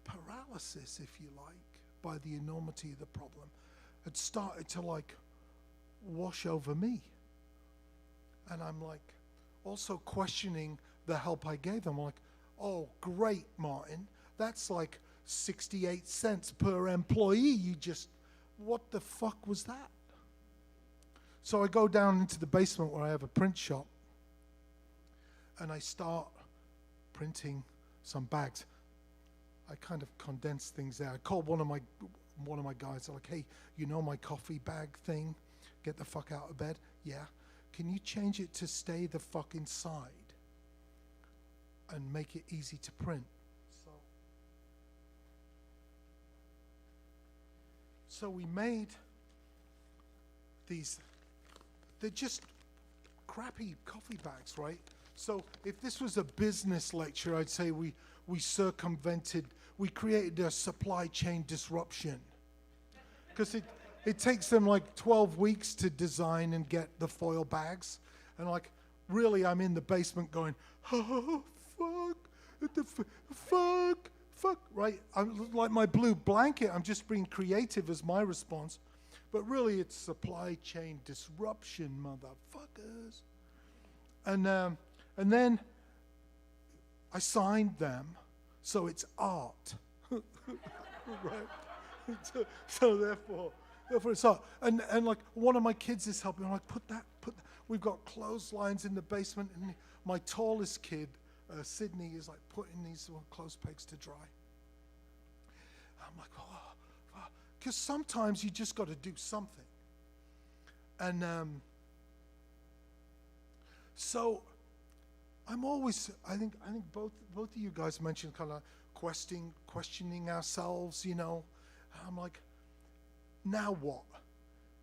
paralysis, if you like, by the enormity of the problem, had started to like wash over me. And I'm like also questioning the help I gave them. I'm like, oh, great, Martin. That's like 68 cents per employee. What the fuck was that? So I go down into the basement where I have a print shop, and I start printing some bags. I kind of condense things there. I called one of my guys. I'm like, hey, you know my coffee bag thing? Get the fuck out of bed. Yeah. Can you change it to stay the fuck inside and make it easy to print? So we made these. They're just crappy coffee bags, right? So if this was a business lecture, I'd say we created a supply chain disruption. Because it takes them like 12 weeks to design and get the foil bags. And like, really, I'm in the basement going, oh, fuck, right? I'm like my blue blanket, I'm just being creative as my response. But really, it's supply chain disruption, motherfuckers. And then I signed them, so it's art. Right? So therefore it's art. And like one of my kids is helping. I'm like, put that. We've got clotheslines in the basement, and my tallest kid, Sydney, is like putting these clothes pegs to dry. I'm like, because sometimes you just got to do something. And so I'm always, I think both of you guys mentioned kind of questioning ourselves, you know. I'm like, now what?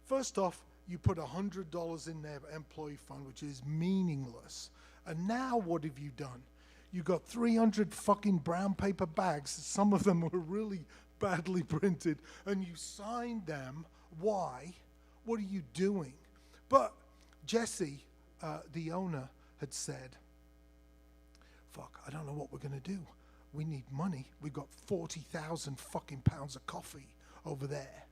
First off, you put $100 in their employee fund, which is meaningless. And now what have you done? You got 300 fucking brown paper bags. Some of them were really badly printed, and you signed them. Why? What are you doing? But Jesse, the owner, had said, fuck, I don't know what we're going to do. We need money. We've got 40,000 fucking pounds of coffee over there,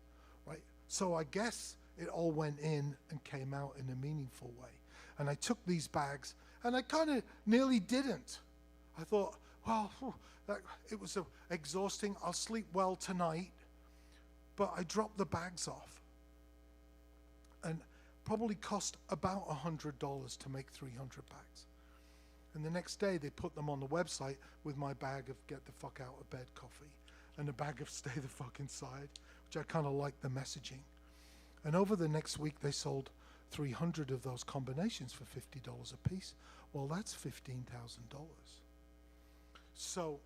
right? So I guess it all went in and came out in a meaningful way. And I took these bags, and I kind of nearly didn't. I thought, well, it was exhausting. I'll sleep well tonight. But I dropped the bags off. And probably cost about $100 to make 300 bags. And the next day, they put them on the website with my bag of get the fuck out of bed coffee and a bag of stay the fuck inside, which I kind of liked the messaging. And over the next week, they sold 300 of those combinations for $50 a piece. Well, that's $15,000. So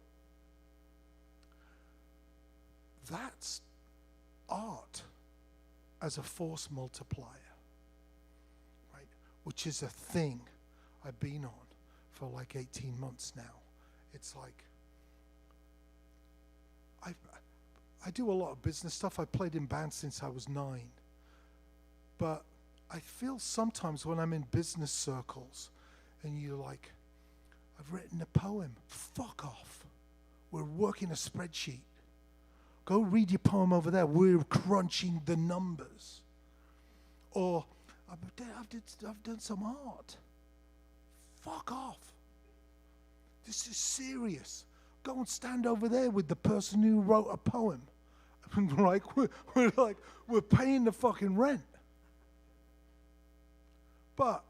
that's art as a force multiplier, right? Which is a thing I've been on for like 18 months now. It's like, I do a lot of business stuff. I played in bands since I was 9. But I feel sometimes when I'm in business circles and you're like, I've written a poem. Fuck off. We're working a spreadsheet. Go read your poem over there. We're crunching the numbers. Or I've done some art. Fuck off. This is serious. Go and stand over there with the person who wrote a poem. Right? We're paying the fucking rent. But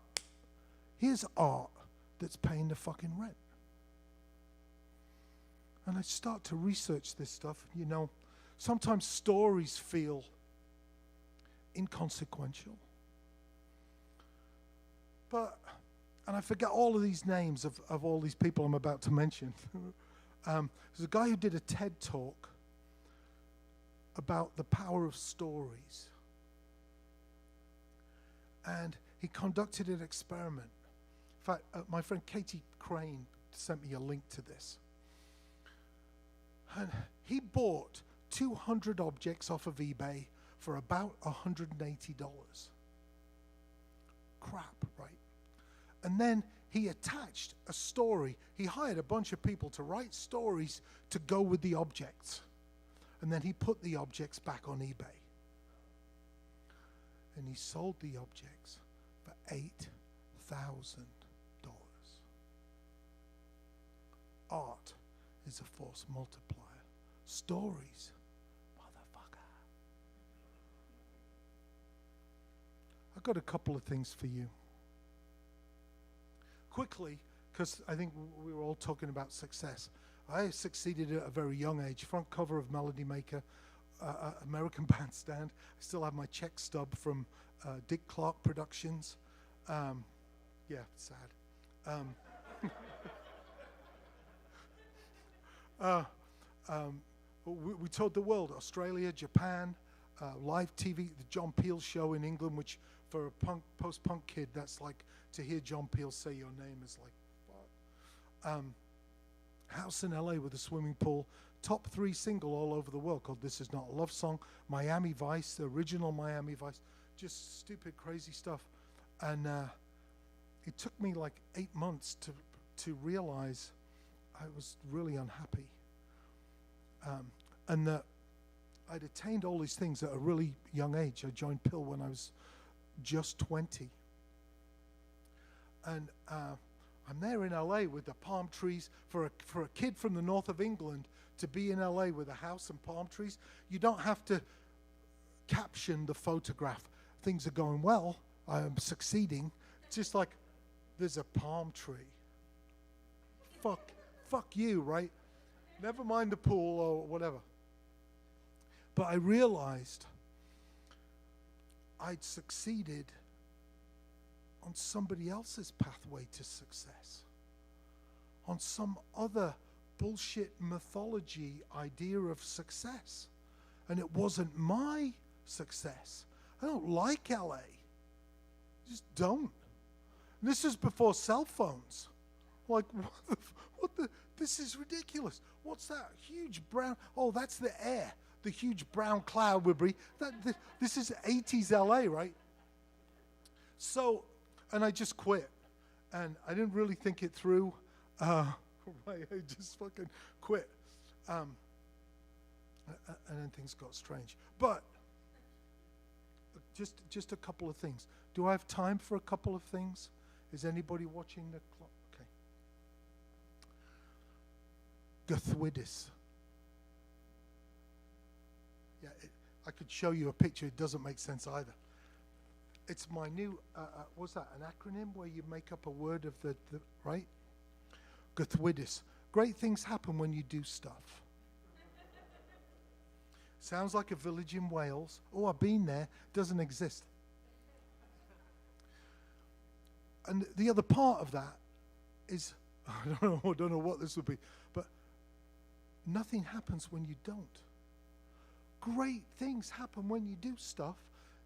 here's art that's paying the fucking rent. And I start to research this stuff. You know, sometimes stories feel inconsequential. And I forget all of these names of all these people I'm about to mention. There's a guy who did a TED talk about the power of stories. And he conducted an experiment. In fact, my friend Katie Crane sent me a link to this. And he bought 200 objects off of eBay for about $180. crap, right? And then he attached a story. He hired a bunch of people to write stories to go with the objects. And then he put the objects back on eBay. And he sold the objects for $8,000. Art is a force multiplier. Stories, motherfucker. I've got a couple of things for you. Quickly, because I think we were all talking about success. I succeeded at a very young age. Front cover of Melody Maker, American Bandstand. I still have my check stub from Dick Clark Productions. Yeah, sad. We toured the world, Australia, Japan, live TV, the John Peel show in England, which for a post-punk kid, that's like to hear John Peel say your name is like, fuck. House in LA with a swimming pool, top 3 single all over the world called This Is Not a Love Song, Miami Vice, the original Miami Vice, just stupid, crazy stuff. And it took me like 8 months to realize I was really unhappy. And that I'd attained all these things at a really young age. I joined Pill when I was just 20. And I'm there in LA with the palm trees. For a kid from the north of England to be in LA with a house and palm trees, you don't have to caption the photograph. Things are going well. I'm succeeding. It's just like, there's a palm tree. Fuck you, right? Never mind the pool or whatever. But I realized I'd succeeded on somebody else's pathway to success, on some other bullshit mythology idea of success. And it wasn't my success. I don't like LA. I just don't. And this is before cell phones. Like, this is ridiculous. What's that huge brown? Oh, that's the air. The huge brown cloud we're breathing. This is 80s LA, right? So, and I just quit. And I didn't really think it through. I just fucking quit. And then things got strange. But, just a couple of things. Do I have time for a couple of things? Is anybody watching the clock? Gathwidis. Yeah, I could show you a picture. It doesn't make sense either. It's my new, what's that, an acronym where you make up a word of the right? Gathwidis. Great things happen when you do stuff. Sounds like a village in Wales. Oh, I've been there. Doesn't exist. And the other part of that is, I don't know what this would be, but nothing happens when you don't. Great things happen when you do stuff.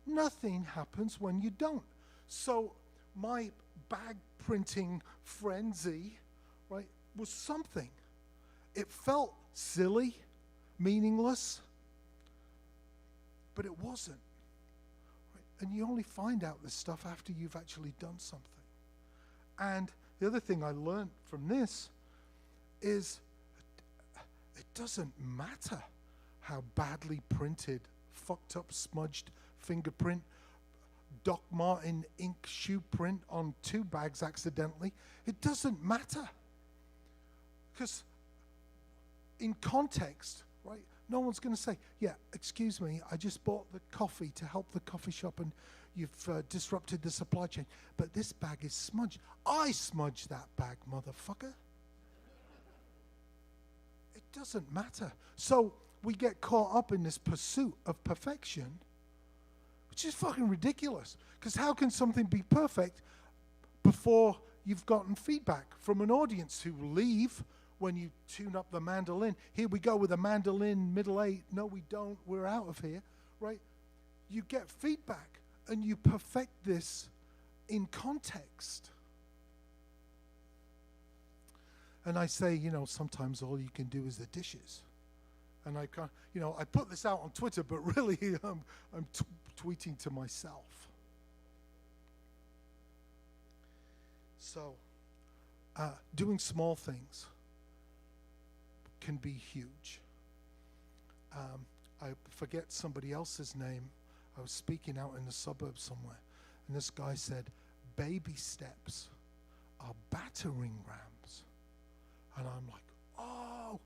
Nothing happens when you don't. So my bag printing frenzy, right, was something. It felt silly, meaningless, but it wasn't. Right? And you only find out this stuff after you've actually done something. And the other thing I learned from this is it doesn't matter how badly printed, fucked up, smudged fingerprint, Doc Martin ink shoe print on 2 bags accidentally. It doesn't matter. Because in context, right, no one's going to say, yeah, excuse me, I just bought the coffee to help the coffee shop and you've disrupted the supply chain. But this bag is smudged. I smudged that bag, motherfucker. It doesn't matter. So we get caught up in this pursuit of perfection, which is fucking ridiculous. Because how can something be perfect before you've gotten feedback from an audience who leave when you tune up the mandolin? Here we go with a mandolin, middle 8. No, we don't. We're out of here, right? You get feedback, and you perfect this in context. And I say, sometimes all you can do is the dishes. And I can't, I put this out on Twitter, but really I'm tweeting to myself. So, doing small things can be huge. I forget somebody else's name. I was speaking out in the suburbs somewhere, and this guy said, baby steps are battering rams. And I'm like, oh,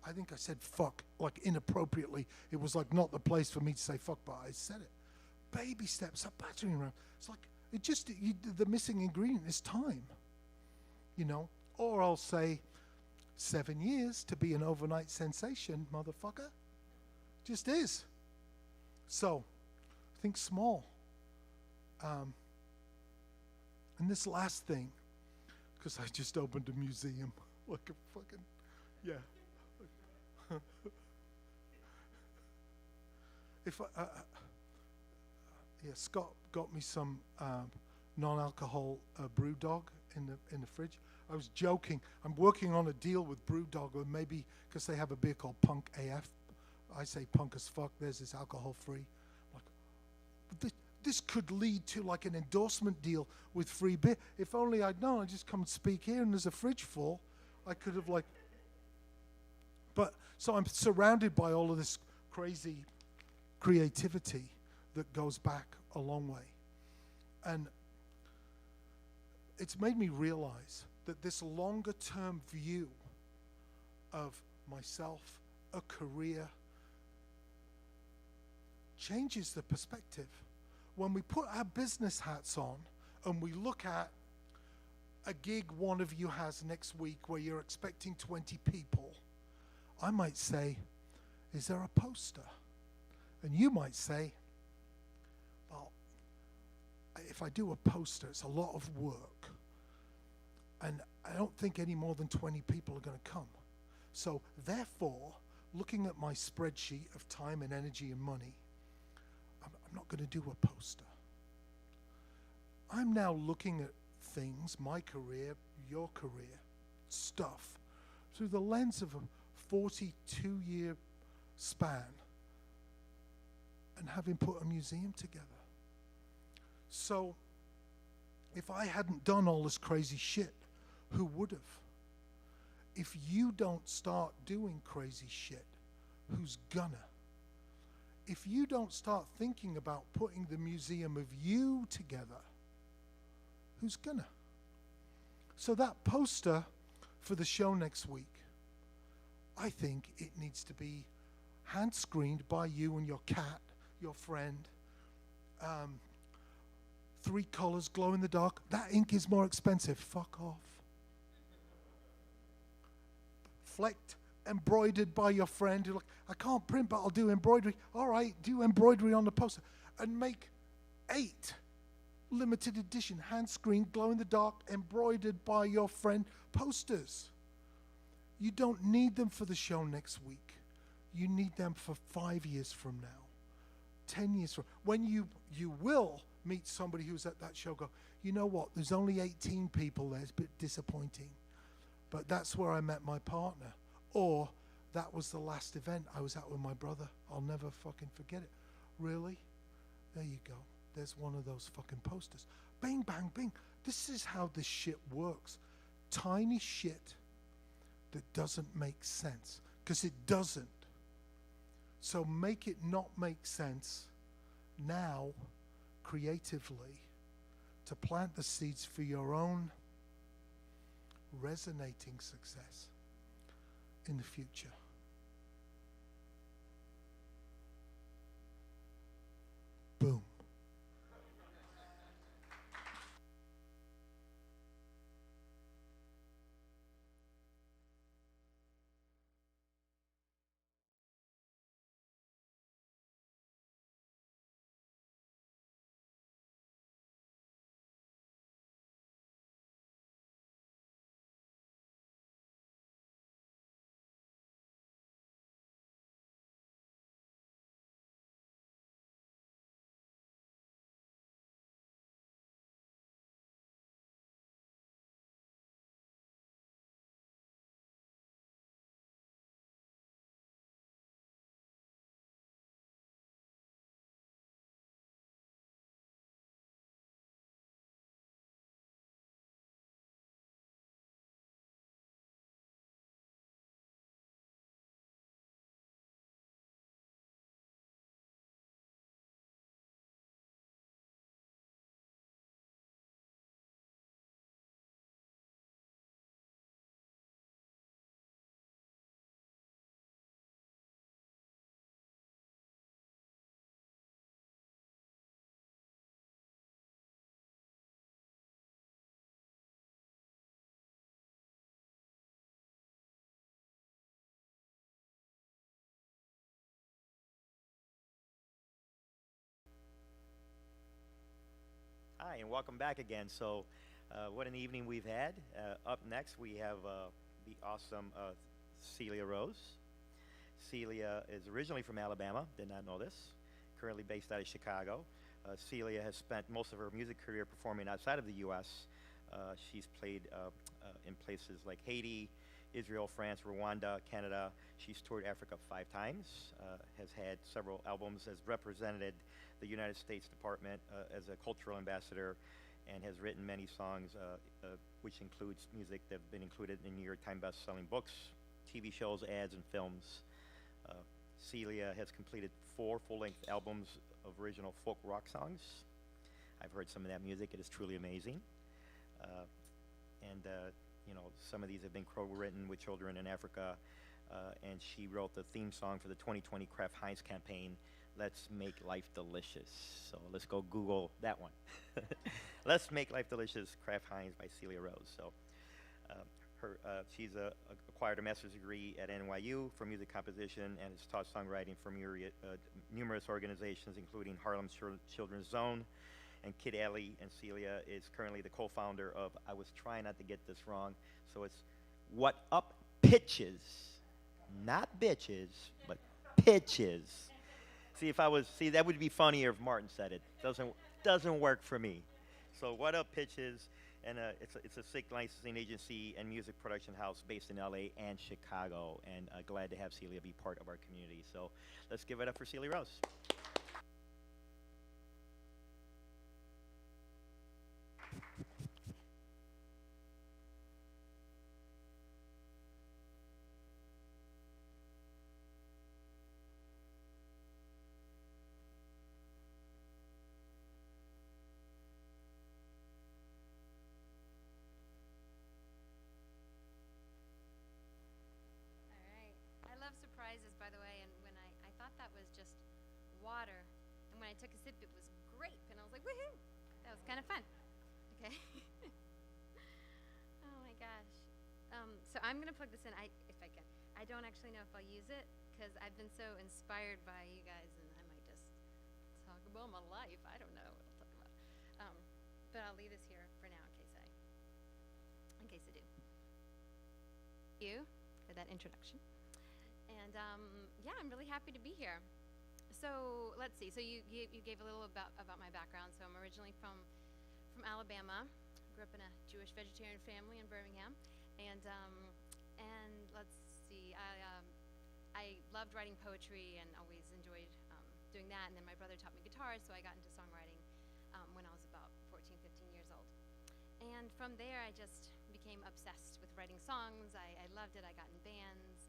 I think I said fuck, like inappropriately. It was like not the place for me to say fuck, but I said it. Baby steps are battering rams. It's like, the missing ingredient is time, you know? Or I'll say, 7 years to be an overnight sensation, motherfucker. Just is. So, think small. And this last thing, because I just opened a museum, like a fucking, yeah. Scott got me some non-alcohol brew dog in the fridge. I was joking. I'm working on a deal with Brewdog, or maybe because they have a beer called Punk AF. I say punk as fuck. Theirs is alcohol-free. Like, this could lead to like an endorsement deal with free beer. If only I'd known. I'd just come and speak here, and there's a fridge full. I could have like. But so I'm surrounded by all of this crazy creativity that goes back a long way, and it's made me realize that this longer-term view of myself, a career, changes the perspective. When we put our business hats on and we look at a gig one of you has next week where you're expecting 20 people, I might say, is there a poster? And you might say, well, if I do a poster, it's a lot of work. And I don't think any more than 20 people are going to come. So therefore, looking at my spreadsheet of time and energy and money, I'm not going to do a poster. I'm now looking at things, my career, your career, stuff, through the lens of a 42-year span and having put a museum together. So if I hadn't done all this crazy shit, who would have? If you don't start doing crazy shit, who's gonna? If you don't start thinking about putting the museum of you together, who's gonna? So that poster for the show next week, I think it needs to be hand screened by you and your cat, your friend. 3 colors, glow in the dark. That ink is more expensive. Fuck off. Flecked, embroidered by your friend. You're like, I can't print, but I'll do embroidery. All right, do embroidery on the poster. And make 8 limited edition, hand screened, glow in the dark, embroidered by your friend posters. You don't need them for the show next week. You need them for 5 years from now, 10 years from when you will meet somebody who's at that show, go, you know what, there's only 18 people there, it's a bit disappointing. But that's where I met my partner. Or that was the last event I was at with my brother. I'll never fucking forget it. Really? There you go. There's one of those fucking posters. Bing, bang, bing. This is how this shit works. Tiny shit that doesn't make sense. Because it doesn't. So make it not make sense now, creatively, to plant the seeds for your own resonating success in the future. Boom. Hi, and welcome back again. So, what an evening we've had. Up next, we have the awesome Celia Rose. Celia is originally from Alabama, did not know this, currently based out of Chicago. Celia has spent most of her music career performing outside of the U.S. She's played in places like Haiti, Israel, France, Rwanda, Canada. She's toured Africa 5 times, has had several albums, has represented the United States Department as a cultural ambassador, and has written many songs, which includes music that have been included in New York Times best-selling books, TV shows, ads, and films. Celia has completed 4 full-length albums of original folk rock songs. I've heard some of that music. It is truly amazing. You know, some of these have been co-written with children in Africa, and she wrote the theme song for the 2020 Kraft Heinz campaign, Let's Make Life Delicious. So let's go Google that one. Let's Make Life Delicious, Kraft Heinz by Celia Rose. So she's acquired a master's degree at NYU for music composition and has taught songwriting for numerous organizations, including Harlem's Children's Zone and Kid Alley. And Celia is currently the co-founder of, I was trying not to get this wrong, so it's What Up Pitches. Not bitches, but pitches. See, that would be funnier if Martin said it. Doesn't work for me. So What Up Pitches, and it's a SICK licensing agency and music production house based in LA and Chicago, and glad to have Celia be part of our community. So let's give it up for Celia Rose. Surprises, by the way, and when I thought that was just water, and when I took a sip, it was grape, and I was like, woohoo! That was kind of fun. Okay. Oh my gosh. So I'm gonna plug this in, if I can. I don't actually know if I'll use it because I've been so inspired by you guys, and I might just talk about my life. I don't know what I'll talk about. But I'll leave this here for now in case I do. Thank you for that introduction. And yeah, I'm really happy to be here. So let's see. So you gave a little about my background. So I'm originally from Alabama. Grew up in a Jewish vegetarian family in Birmingham, and let's see. I loved writing poetry and always enjoyed doing that. And then my brother taught me guitar, so I got into songwriting when I was about 14, 15 years old. And from there, I just became obsessed with writing songs. I loved it. I got in bands.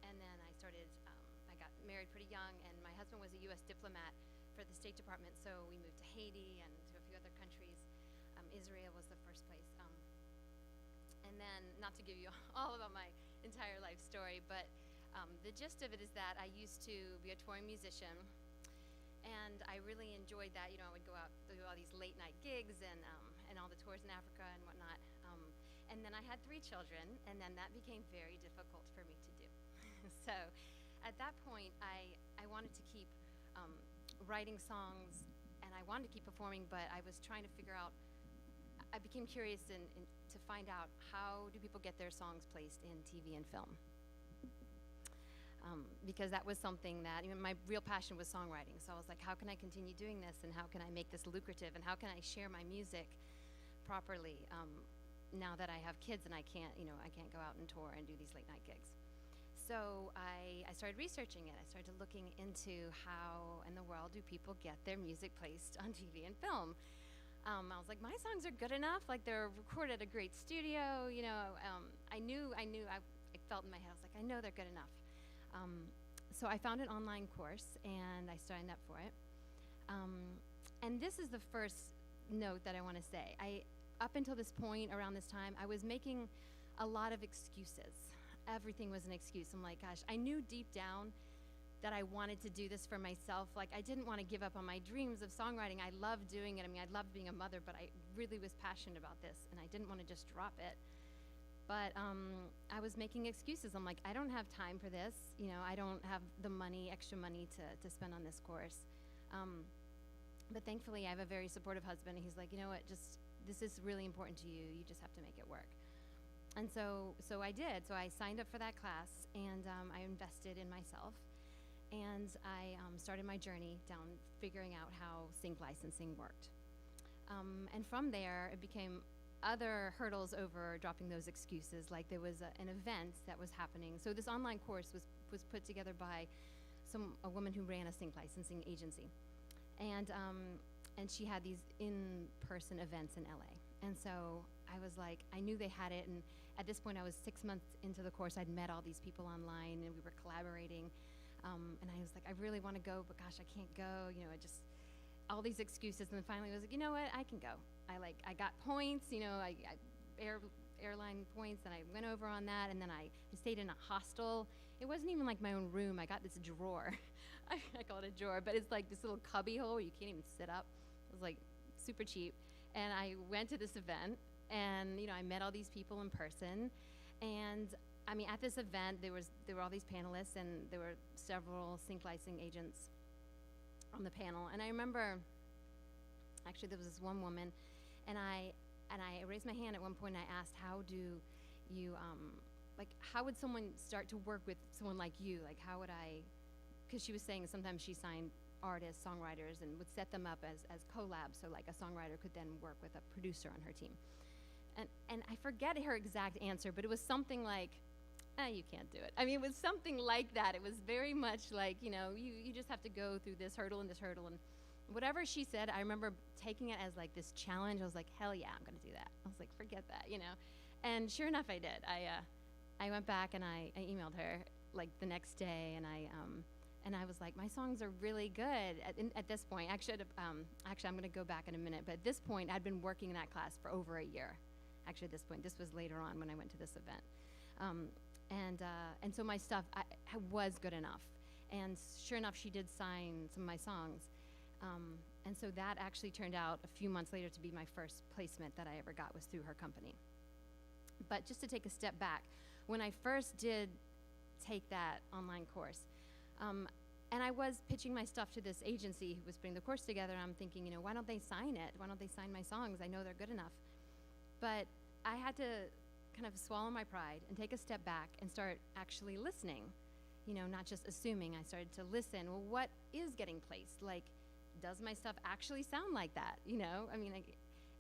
And then I got married pretty young, and my husband was a U.S. diplomat for the State Department, so we moved to Haiti and to a few other countries. Israel was the first place. And then, not to give you all about my entire life story, but the gist of it is that I used to be a touring musician, and I really enjoyed that. You know, I would go out, do all these late night gigs and all the tours in Africa and whatnot. And then I had 3 children, and then that became very difficult for me to do. So at that point, I wanted to keep writing songs, and I wanted to keep performing, but I was trying to figure out, I became curious to find out, how do people get their songs placed in TV and film? Because that was something that, my real passion was songwriting. So I was like, how can I continue doing this, and how can I make this lucrative, and how can I share my music properly now that I have kids and I can't go out and tour and do these late night gigs. So I started researching it. I started looking into how in the world do people get their music placed on TV and film. I was like, my songs are good enough. Like, they're recorded at a great studio. I felt in my head, I was like, I know they're good enough. So I found an online course and I signed up for it. And this is the first note that I want to say. Up until this point, around this time, I was making a lot of excuses. Everything was an excuse. I'm like, gosh, I knew deep down that I wanted to do this for myself. Like, I didn't want to give up on my dreams of songwriting. I loved doing it. I loved being a mother, but I really was passionate about this, and I didn't want to just drop it. But I was making excuses. I'm like, I don't have time for this. I don't have the extra money to spend on this course. But thankfully, I have a very supportive husband, and he's like, you know what, this is really important to you. You just have to make it work. And so I did. So I signed up for that class, and I invested in myself, and I started my journey down figuring out how sync licensing worked. And from there, it became other hurdles over dropping those excuses. Like there was an event that was happening. So this online course was put together by a woman who ran a sync licensing agency, and she had these in-person events in LA. And so I was like, I knew they had it, and at this point I was 6 months into the course. I'd met all these people online, and we were collaborating. And I was like, I really want to go, but gosh, I can't go. You know, all these excuses. And then finally I was like, you know what, I can go. I got points, you know, airline points, and I went over on that. And then I stayed in a hostel. It wasn't even like my own room. I got this drawer. I call it a drawer, but it's like this little cubby hole. You can't even sit up. It was like super cheap. And I went to this event, and you know, I met all these people in person. And I mean, at this event, there were all these panelists, and there were several sync licensing agents on the panel. And I remember, actually, there was this one woman, and I raised my hand at one point, and I asked, how do you, how would someone start to work with someone like you? Like, how would I, because she was saying sometimes she signed artists, songwriters, and would set them up as collabs, so like a songwriter could then work with a producer on her team. And I forget her exact answer, but it was something like, you can't do it. I mean, it was something like that. It was very much like, you know, you just have to go through this hurdle, and whatever she said, I remember taking it as like this challenge. I was like, hell yeah, I'm gonna do that. I was like, forget that, you know. And sure enough, I did. I went back and I emailed her like the next day, and I was like, my songs are really good at this point. Actually, I'm gonna go back in a minute, but at this point, I'd been working in that class for over a year. Actually, at this point, this was later on when I went to this event. And so my stuff I was good enough. And sure enough, she did sign some of my songs. And so that actually turned out a few months later to be my first placement that I ever got, was through her company. But just to take a step back, when I first did take that online course, and I was pitching my stuff to this agency who was putting the course together, and I'm thinking, you know, why don't they sign it? Why don't they sign my songs? I know they're good enough. But I had to kind of swallow my pride and take a step back and start actually listening, you know, not just assuming. I started to listen. Well, what is getting placed? Like, does my stuff actually sound like that? You know, I mean,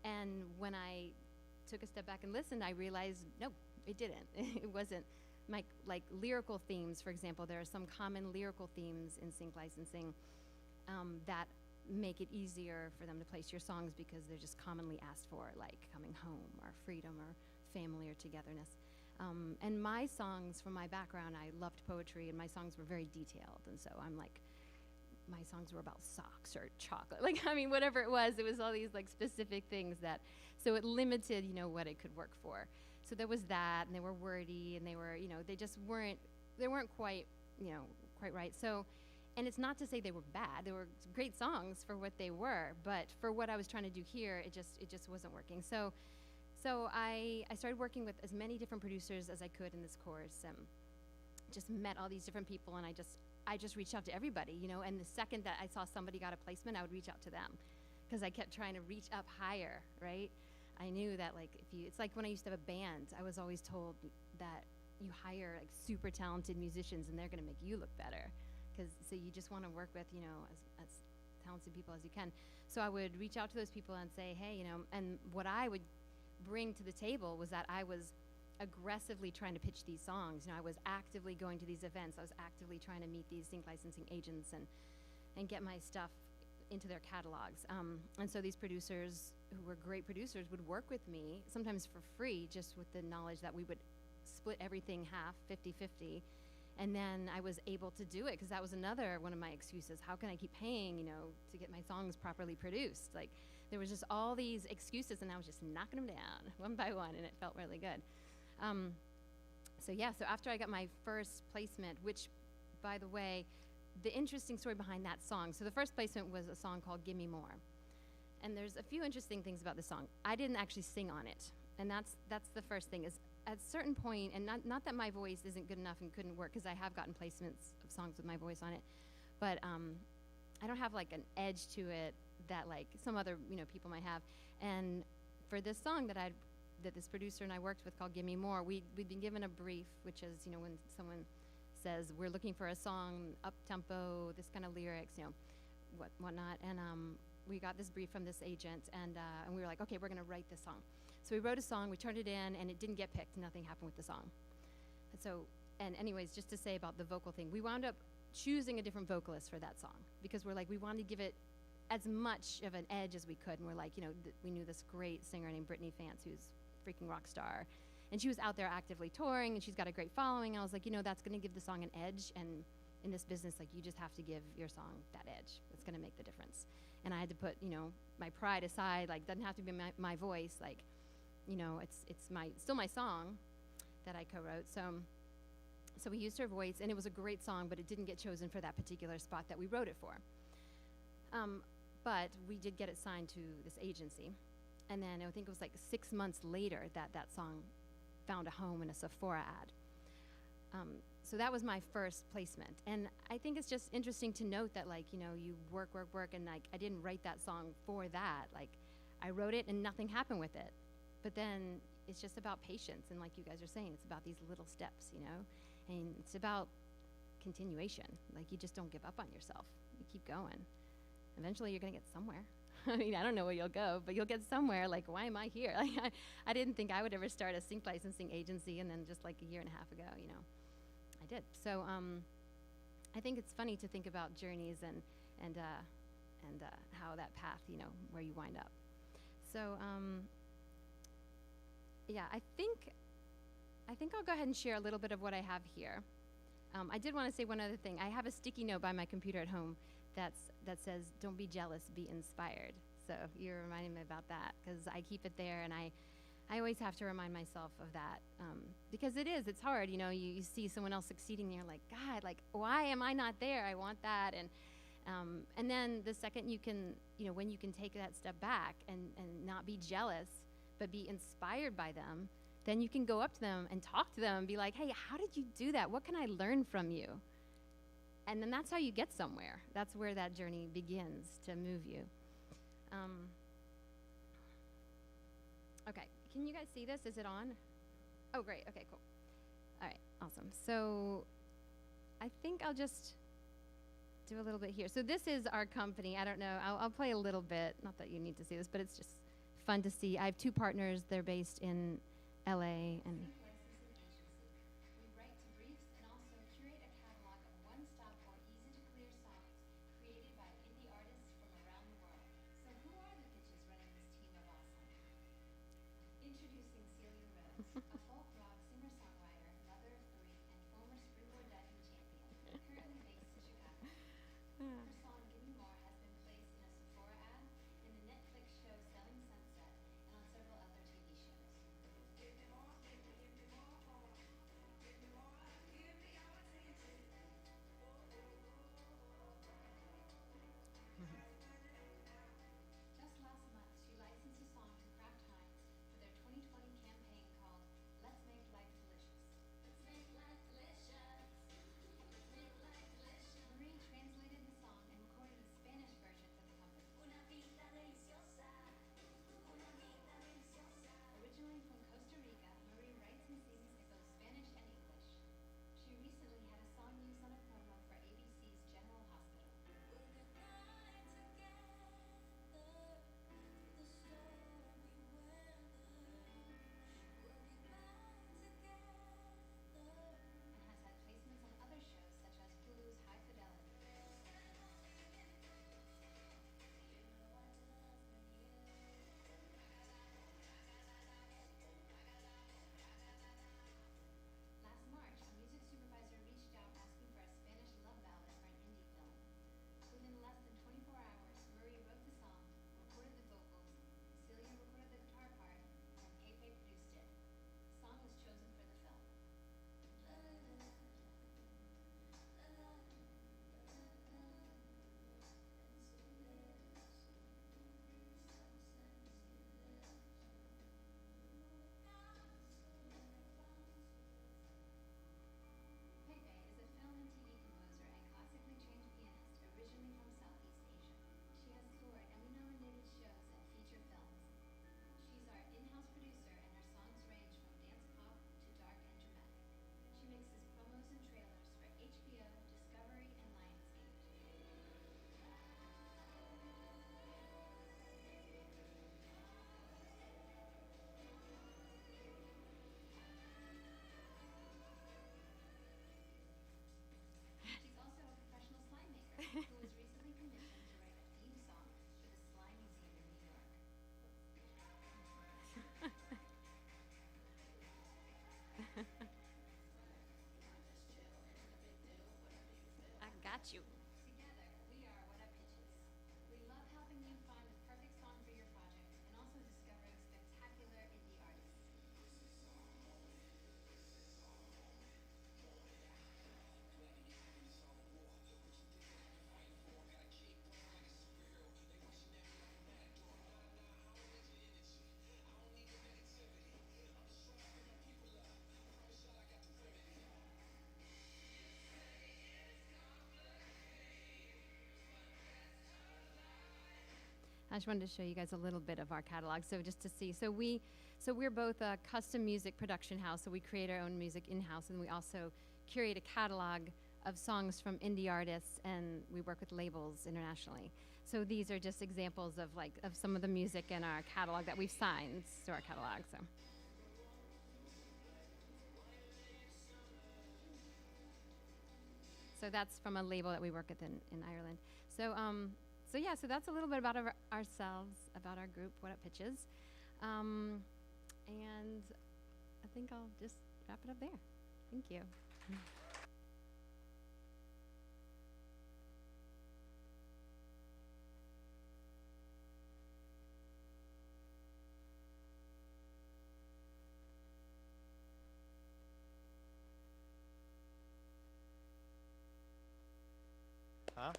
and when I took a step back and listened, I realized, no, it didn't. It wasn't. Like lyrical themes, for example, there are some common lyrical themes in sync licensing that make it easier for them to place your songs because they're just commonly asked for, like coming home or freedom or family or togetherness. And my songs, from my background, I loved poetry, and my songs were very detailed. And so I'm like, my songs were about socks or chocolate. Like, I mean, whatever it was all these like specific things so it limited, you know, what it could work for. So there was that, and they were wordy, and they were, you know, they weren't quite, you know, quite right. So, and it's not to say they were bad. They were great songs for what they were, but for what I was trying to do here, it just wasn't working. So I started working with as many different producers as I could in this course, and just met all these different people, and I just reached out to everybody, you know, and the second that I saw somebody got a placement, I would reach out to them, because I kept trying to reach up higher, right? I knew that, like, it's like when I used to have a band, I was always told that you hire like super talented musicians, and they're gonna make you look better, so you just wanna work with, you know, as talented people as you can. So I would reach out to those people and say, hey, you know, and what I would bring to the table was that I was aggressively trying to pitch these songs. You know, I was actively going to these events. I was actively trying to meet these sync licensing agents and get my stuff into their catalogs. And so these producers, who were great producers, would work with me, sometimes for free, just with the knowledge that we would split everything half, 50-50. And then I was able to do it, because that was another one of my excuses. How can I keep paying, you know, to get my songs properly produced? Like, there was just all these excuses, and I was just knocking them down one by one, and it felt really good. So after I got my first placement, which, by the way, the interesting story behind that song. So the first placement was a song called Gimme More. And there's a few interesting things about the song. I didn't actually sing on it. And that's the first thing, is at a certain point, and not that my voice isn't good enough and couldn't work, because I have gotten placements of songs with my voice on it, but I don't have like an edge to it that like some other, you know, people might have. And for this song that this producer and I worked with called Give Me More, we'd been given a brief, which is, you know, when someone says, we're looking for a song, up-tempo, this kind of lyrics, you know, whatnot. And we got this brief from this agent, and we were like, okay, we're going to write this song. So we wrote a song, we turned it in, and it didn't get picked. Nothing happened with the song. And anyways, just to say about the vocal thing, we wound up choosing a different vocalist for that song because we're like, we wanted to give it as much of an edge as we could. And we're like, you know, we knew this great singer named Brittany Fance, who's a freaking rock star. And she was out there actively touring, and she's got a great following. I was like, you know, that's going to give the song an edge. And in this business, like, you just have to give your song that edge. It's going to make the difference. And I had to put, you know, my pride aside. Like, doesn't have to be my voice. Like, you know, it's still my song that I co-wrote. So we used her voice, and it was a great song, but it didn't get chosen for that particular spot that we wrote it for. But we did get it signed to this agency. And then I think it was like 6 months later that song found a home in a Sephora ad. So that was my first placement. And I think it's just interesting to note that, like, you know, you work, and like, I didn't write that song for that. Like, I wrote it and nothing happened with it. But then it's just about patience. And like you guys are saying, it's about these little steps, you know? And it's about continuation. Like, you just don't give up on yourself. You keep going. Eventually, you're going to get somewhere. I mean, I don't know where you'll go, but you'll get somewhere. Like, why am I here? Like, I didn't think I would ever start a sync licensing agency, and then just like a year and a half ago, you know, I did. So I think it's funny to think about journeys and how that path, you know, where you wind up. So yeah, I think I'll go ahead and share a little bit of what I have here. I did want to say one other thing. I have a sticky note by my computer at home that says, "Don't be jealous, be inspired." So you're reminding me about that, because I keep it there, and I always have to remind myself of that, because it's hard. You know, you see someone else succeeding, and you're like, God, like, why am I not there? I want that. And then the second you can, you know, when you can take that step back and not be jealous, but be inspired by them, then you can go up to them and talk to them and be like, hey, how did you do that? What can I learn from you? And then that's how you get somewhere. That's where that journey begins to move you. Okay, can you guys see this? Is it on? Oh, great. Okay, cool. All right, awesome. So I think I'll just do a little bit here. So this is our company. I don't know. I'll play a little bit. Not that you need to see this, but it's just fun to see. I have two partners. They're based in LA and Introducing Celia Rose, a folk rock singer-songwriter, mother of three, and former springboard diving champion, currently based in Chicago. Her song "Give Me More" has been placed in a Sephora ad, in the Netflix show Selling Sunset, and on several other TV shows. I just wanted to show you guys a little bit of our catalog. So just to see, so we're both a custom music production house. So we create our own music in-house, and we also curate a catalog of songs from indie artists, and we work with labels internationally. So these are just examples of of some of the music in our catalog that we've signed to our catalog. So that's from a label that we work with in Ireland. So yeah, so that's a little bit about ourselves, about our group, What Up Pitches. And I think I'll just wrap it up there. Thank you. Huh?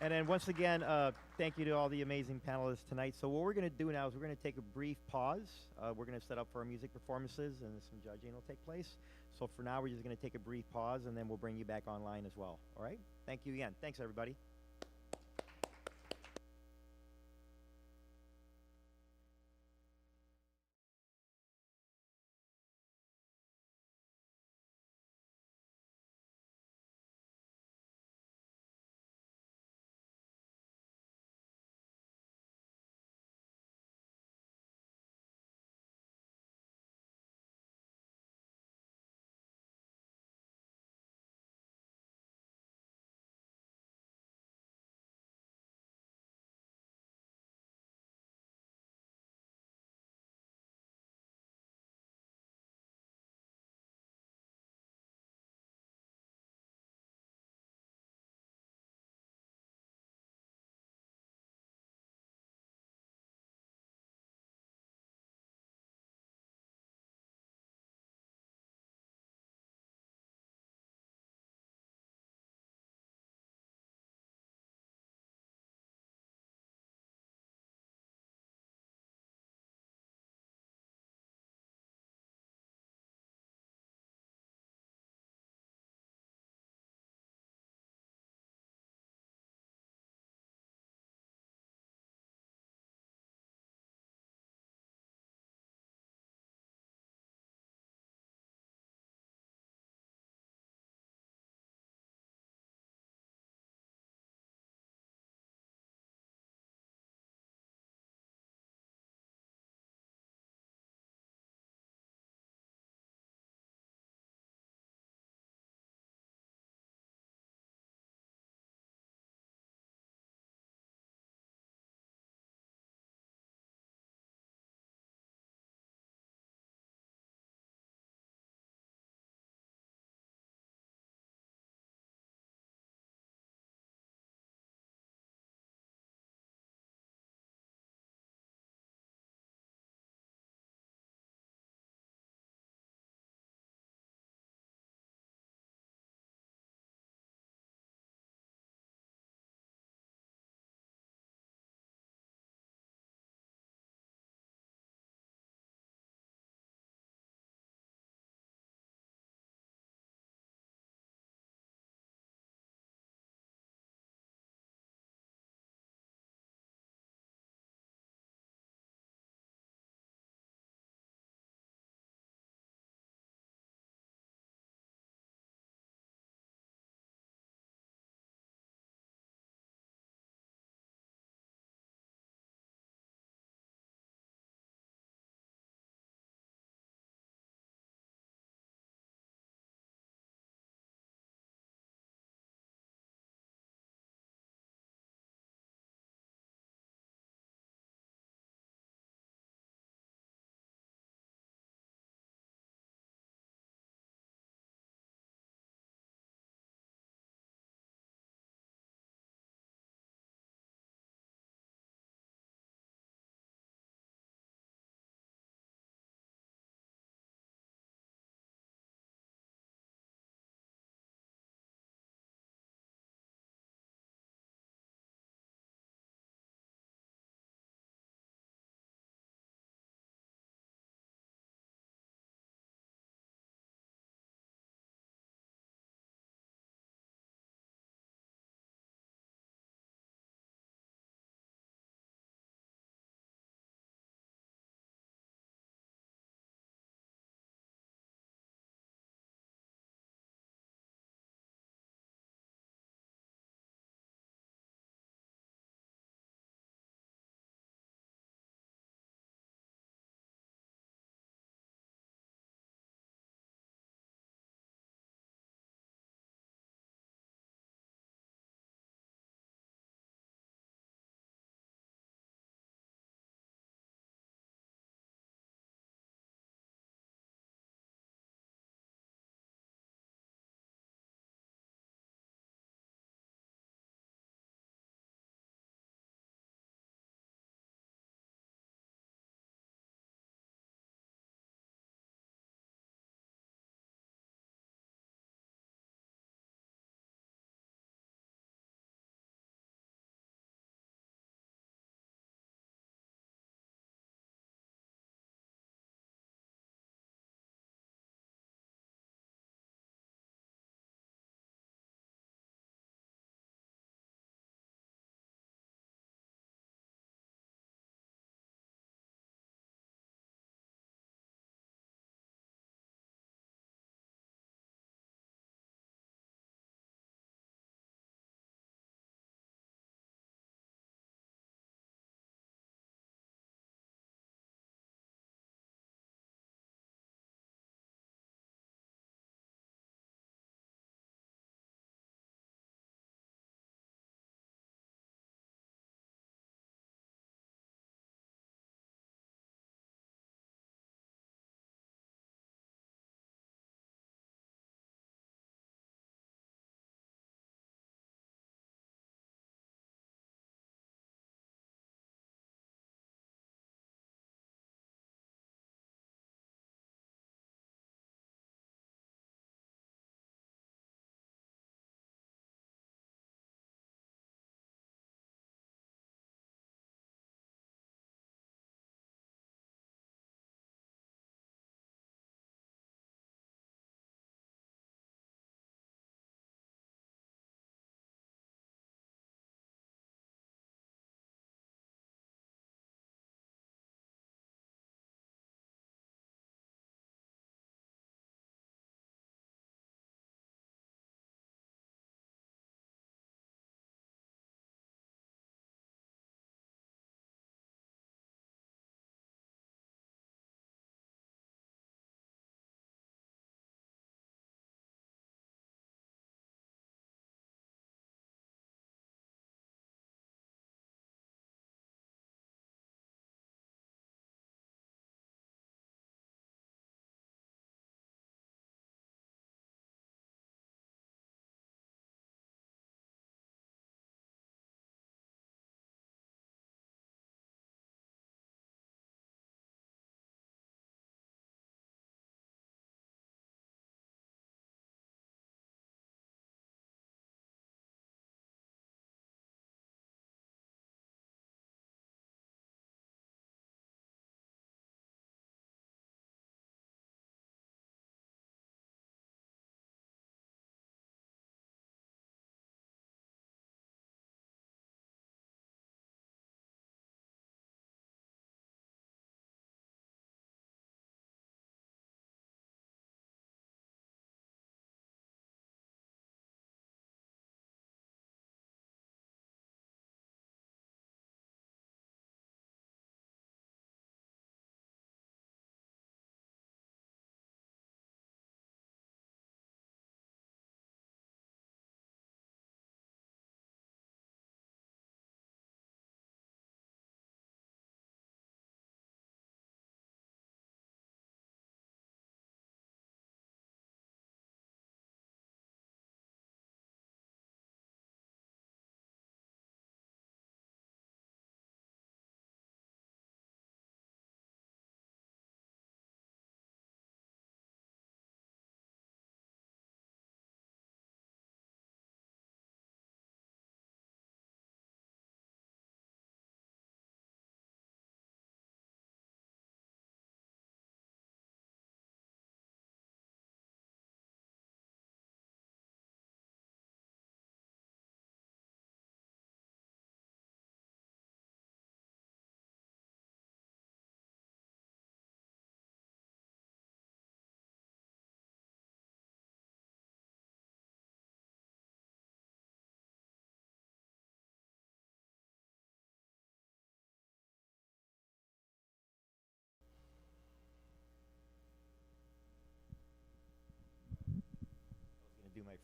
And then once again, thank you to all the amazing panelists tonight. So what we're going to do now is we're going to take a brief pause. We're going to set up for our music performances, and some judging will take place. So for now, we're just going to take a brief pause, and then we'll bring you back online as well. All right? Thank you again. Thanks, everybody.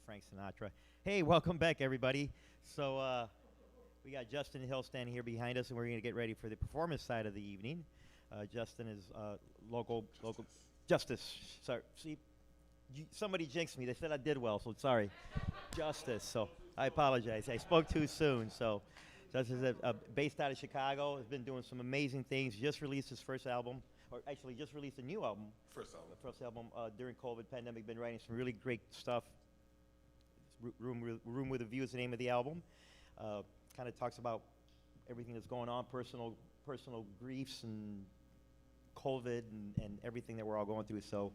Frank Sinatra. Hey, welcome back, everybody. So we got Justin Hill standing here behind us, and we're going to get ready for the performance side of the evening. Justin is local Justice. Sorry, see, somebody jinxed me. They said I did well, so sorry. Justice. So I apologize. I spoke too soon. So Justice is based out of Chicago. Has been doing some amazing things. Just released his first album, or actually just released a new album. First album during COVID pandemic. Been writing some really great stuff. Room with a View is the name of the album. Kind of talks about everything that's going on, personal griefs and COVID and everything that we're all going through. So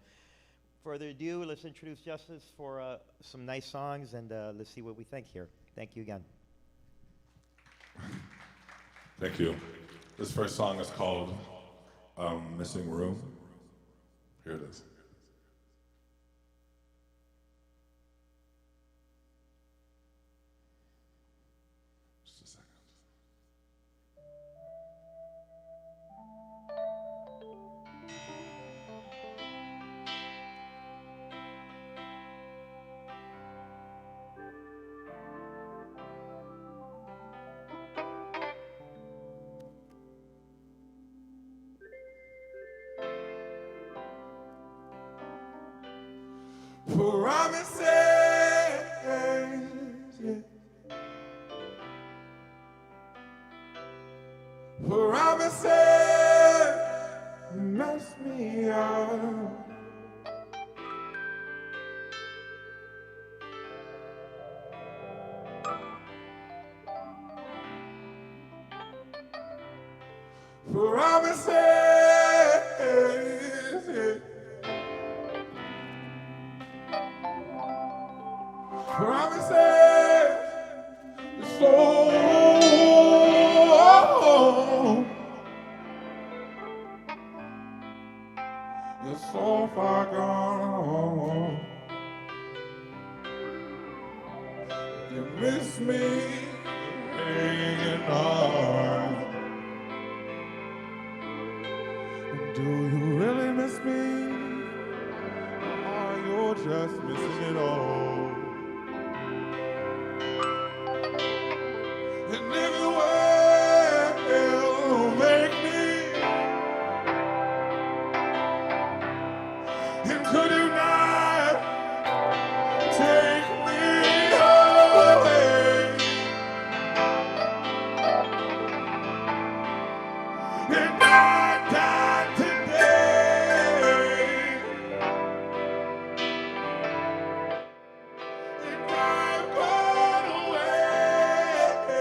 further ado, let's introduce Justice for some nice songs, and let's see what we think here. Thank you again. Thank you. This first song is called Missing Room. Here it is. Just a second. Promises, yeah. Promises mess me up. Promises, yeah. Promises, so you're so far gone. You miss me hanging on. Do you really miss me? Or you're just missing it all? And if you will make me, and could you not take me away? And I died today, and I've gone away to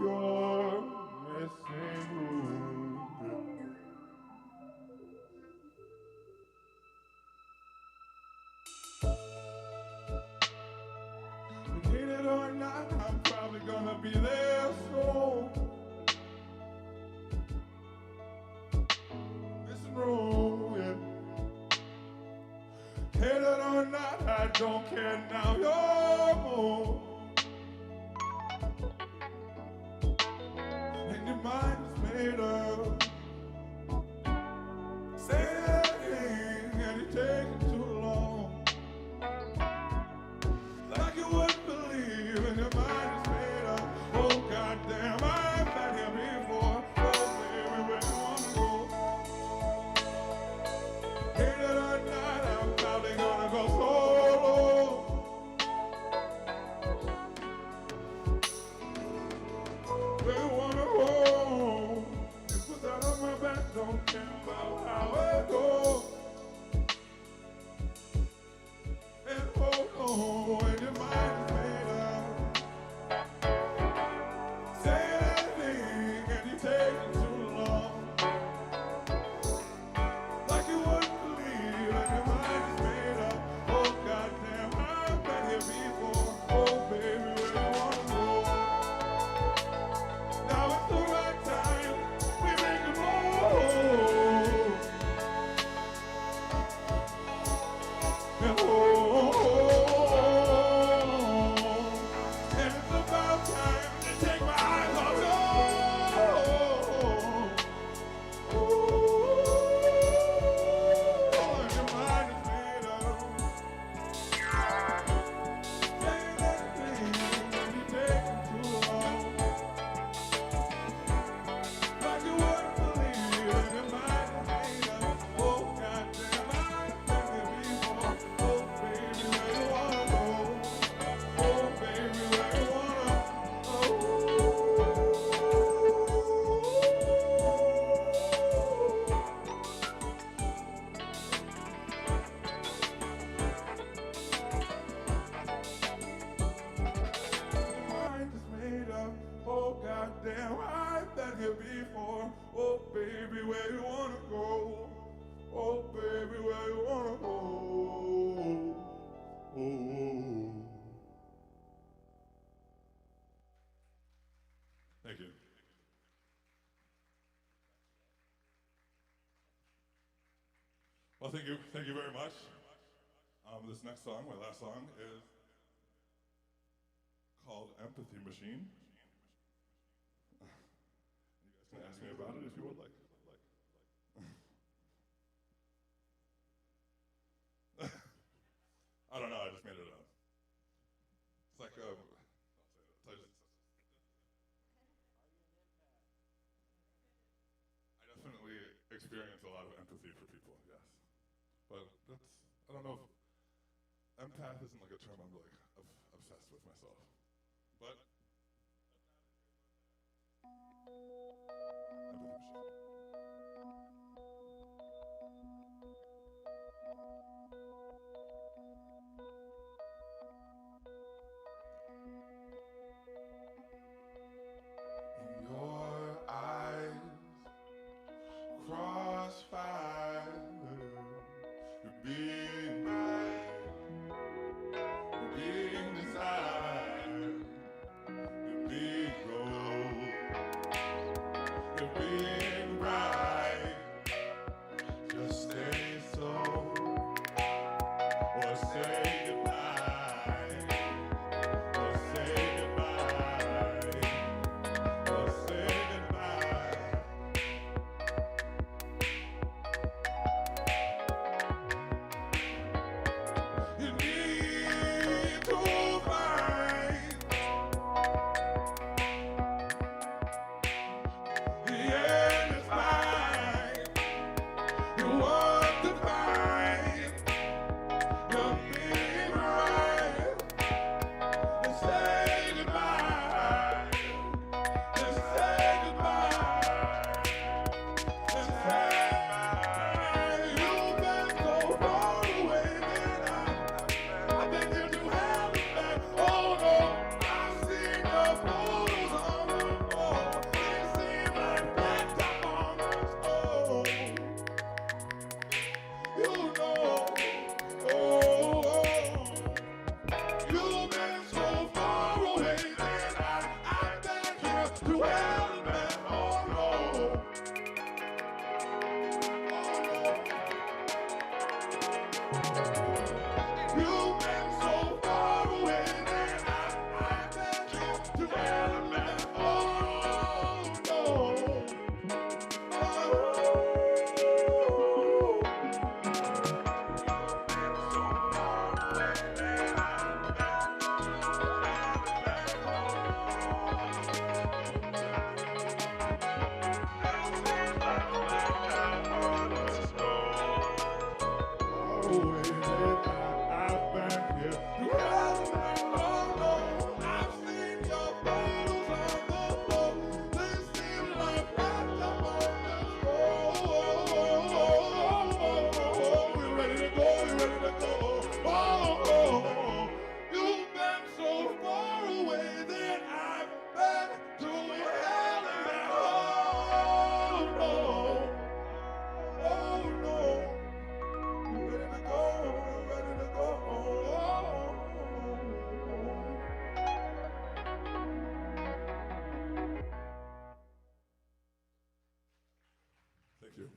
your missing room. Hate it or not, I'm probably gonna be there soon. Missing room, yeah. Hate it or not, I don't care now. You're home, and your mind is made up. Saying and it taking too long. Like you wouldn't believe, and your mind is made up. Oh goddamn, I've been here before. Oh baby, where you wanna go? Hate it or not, I'm probably gonna go solo. baby, where you wanna go? Oh, baby, where you wanna go? Oh. Thank you. Well, thank you very much. This next song, my last song, is called Empathy Machine. You guys can ask me about it if you would like. I don't know, I just made it up. It's like, I definitely experience a lot of empathy for people, yes. But that's, I don't know if, empath isn't like a term I'm like obsessed with myself. But, empathy machine. In your eyes, crossfire, you're being bright, you're being desired, you're being gold, you're being bright. Just stay so, or say goodbye, or say goodbye, or say goodbye. You need to find the end is mine. You want to find your being right and say goodbye. Just say goodbye. Just say goodbye. You've been so far away that I've been here to have you back. Oh no, I've seen your photos on the wall. They seem like blacktop on the stove. You know, oh, you've been so far away that I've been here to have you back. Oh no, you've been so far away that I've been here to have you back. Oh no, you've been so far away that I've been to hell and back. Oh no, you ready to go? You ready to go? Thank you.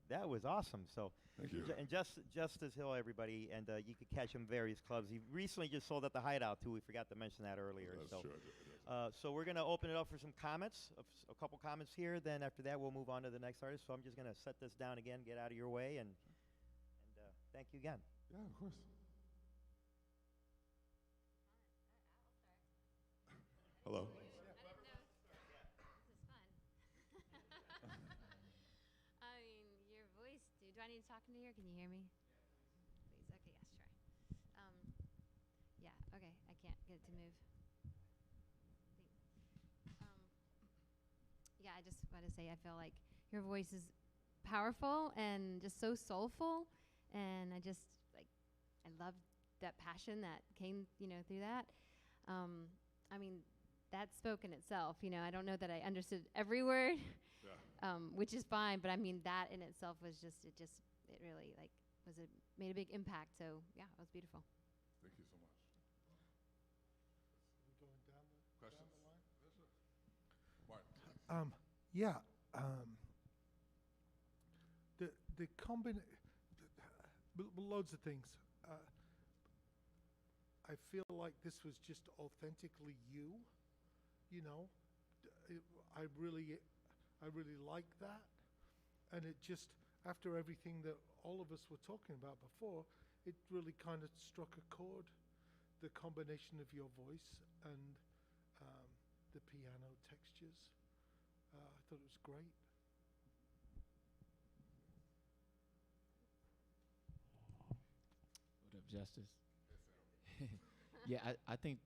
That was awesome. So, Thank you. and Justice Hill, everybody, and you could catch him various clubs. He recently just sold at the Hideout too. We forgot to mention that earlier. That's So, true. I did. so we're gonna open it up for some comments, a couple comments here. Then after that, we'll move on to the next artist. So I'm just gonna set this down again, get out of your way, and thank you again. Yeah, of course. Hello. This is fun. I mean, your voice, dude. Do I need to talk into here? Can you hear me? Please. Okay, yes, sure. Yeah, okay. I can't get it to move. Yeah, I just want to say I feel like your voice is powerful and just so soulful, and I just I love that passion that came, through that. I mean, that spoke in itself. I don't know that I understood every word, Yeah. which is fine. But I mean, that in itself was it really made a big impact. So yeah, it was beautiful. Thank you so much. Are we going down the Questions? line? Yes, sir. Martin. Yeah. The loads of things. I feel like this was just authentically you. I really like that, and it just, after everything that all of us were talking about before, it really kind of struck a chord. The combination of your voice and the piano textures. I thought it was great. What up, Justice? Yeah, I think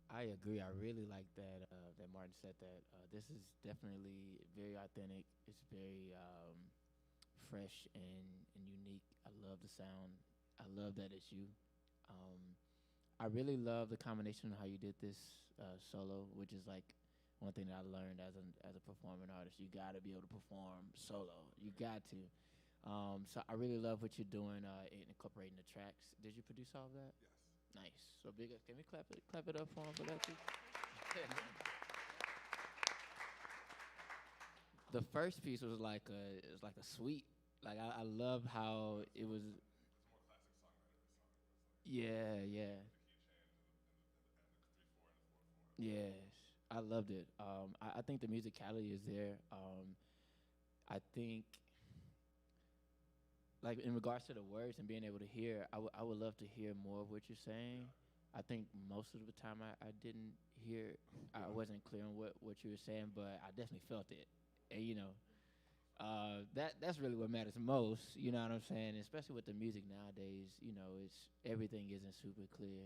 I agree. I really like that that Martin said that. This is definitely very authentic. It's very fresh and unique. I love the sound. I love that it's you. I really love the combination of how you did this solo, which is like one thing that I learned as a performing artist. You got to be able to perform solo. You got to. So I really love what you're doing in incorporating the tracks. Did you produce all of that? Yes. Nice. So big up. Can we clap it up for him for that too? The first piece was like a suite. Like I love how it was. It's more classic songwriter. Yeah. The key change and the 3/4 and the 4/4. Yes, I loved it. I think the musicality is there. I think, like in regards to the words and being able to hear, I would love to hear more of what you're saying. I think most of the time I didn't hear, I wasn't clear on what you were saying, but I definitely felt it. And that's really what matters most. You know what I'm saying? Especially with the music nowadays, it's everything isn't super clear.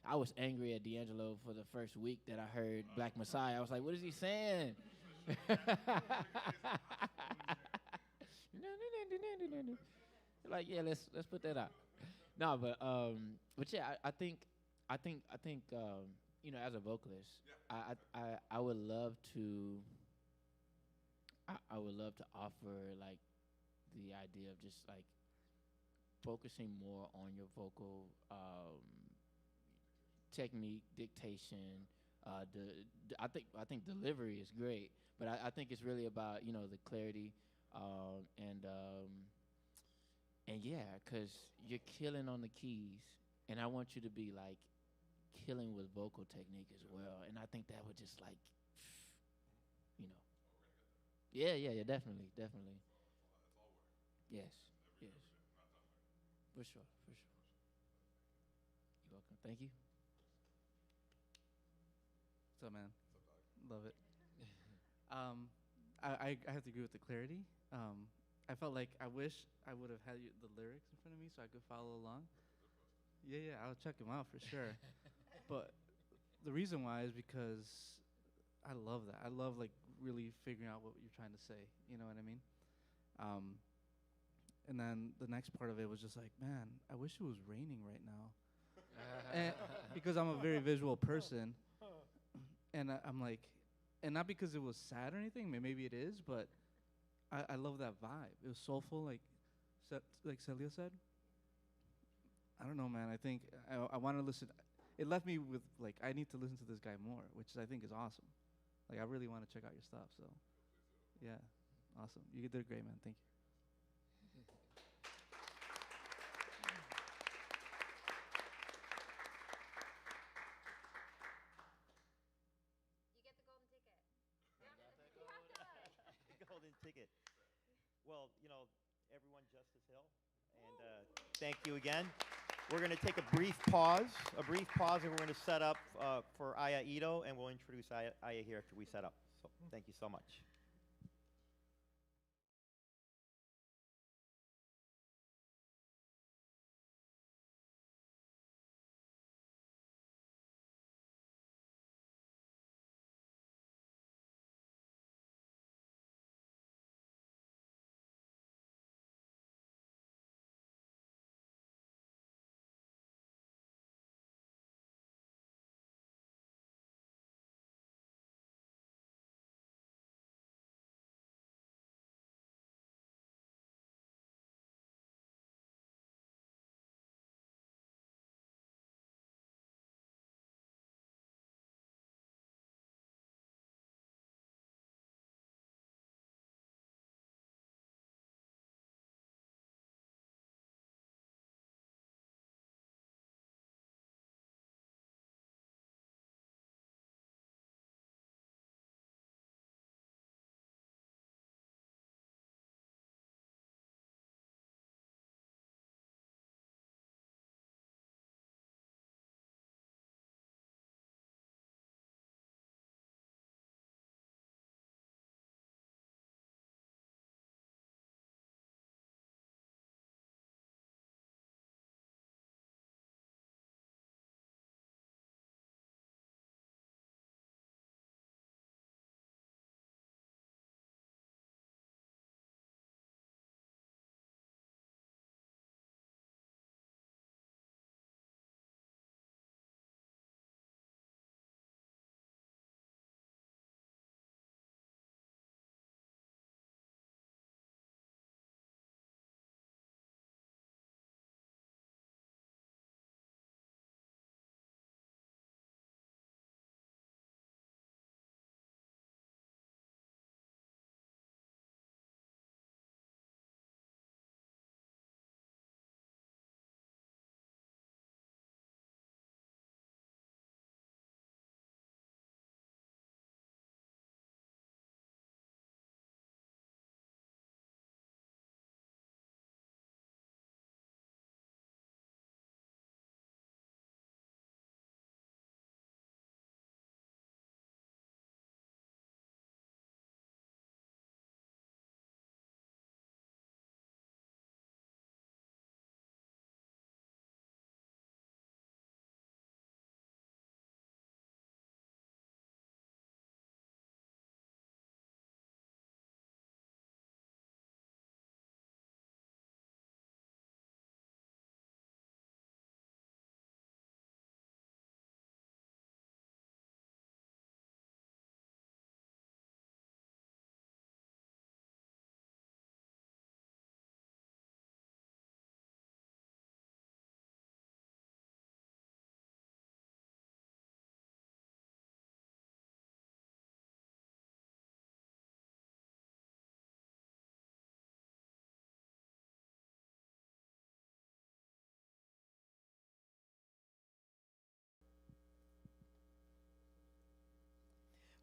I was angry at D'Angelo for the first week that I heard Black Messiah. I was like, what is he saying? Like, yeah, let's put that out. No, but yeah, I think as a vocalist, I would love to. I would love to offer like the idea of just like focusing more on your vocal technique, dictation. I think delivery is great, but I think it's really about the clarity and yeah, 'cause you're killing on the keys, and I want you to be like killing with vocal technique as well, and I think that would just like you know. Yeah, definitely. It's all work. Yes. Every day. Not done right. For sure. You're welcome. Thank you. What's up, man? What's up, dog? Love it. I have to agree with the clarity. I felt like I wish I would have had the lyrics in front of me so I could follow along. Yeah, I'll check them out for sure. But the reason why is because I love that. I love like really figuring out what you're trying to say. You know what I mean? And then the next part of it was just like, man, I wish it was raining right now. And because I'm a very visual person. And I'm like, and not because it was sad or anything, maybe it is, but I love that vibe. It was soulful, like Celia said. I don't know, man. I think I want to listen. It left me with, like, I need to listen to this guy more, which I think is awesome. Like, I really want to check out your stuff, so. Yeah, awesome. You did great, man. Thank you. You get the golden ticket. Golden ticket. Well, everyone, Justice Hill, and thank you again. We're going to take a brief pause, and we're going to set up for Aya Ito, and we'll introduce Aya here after we set up. So thank you so much.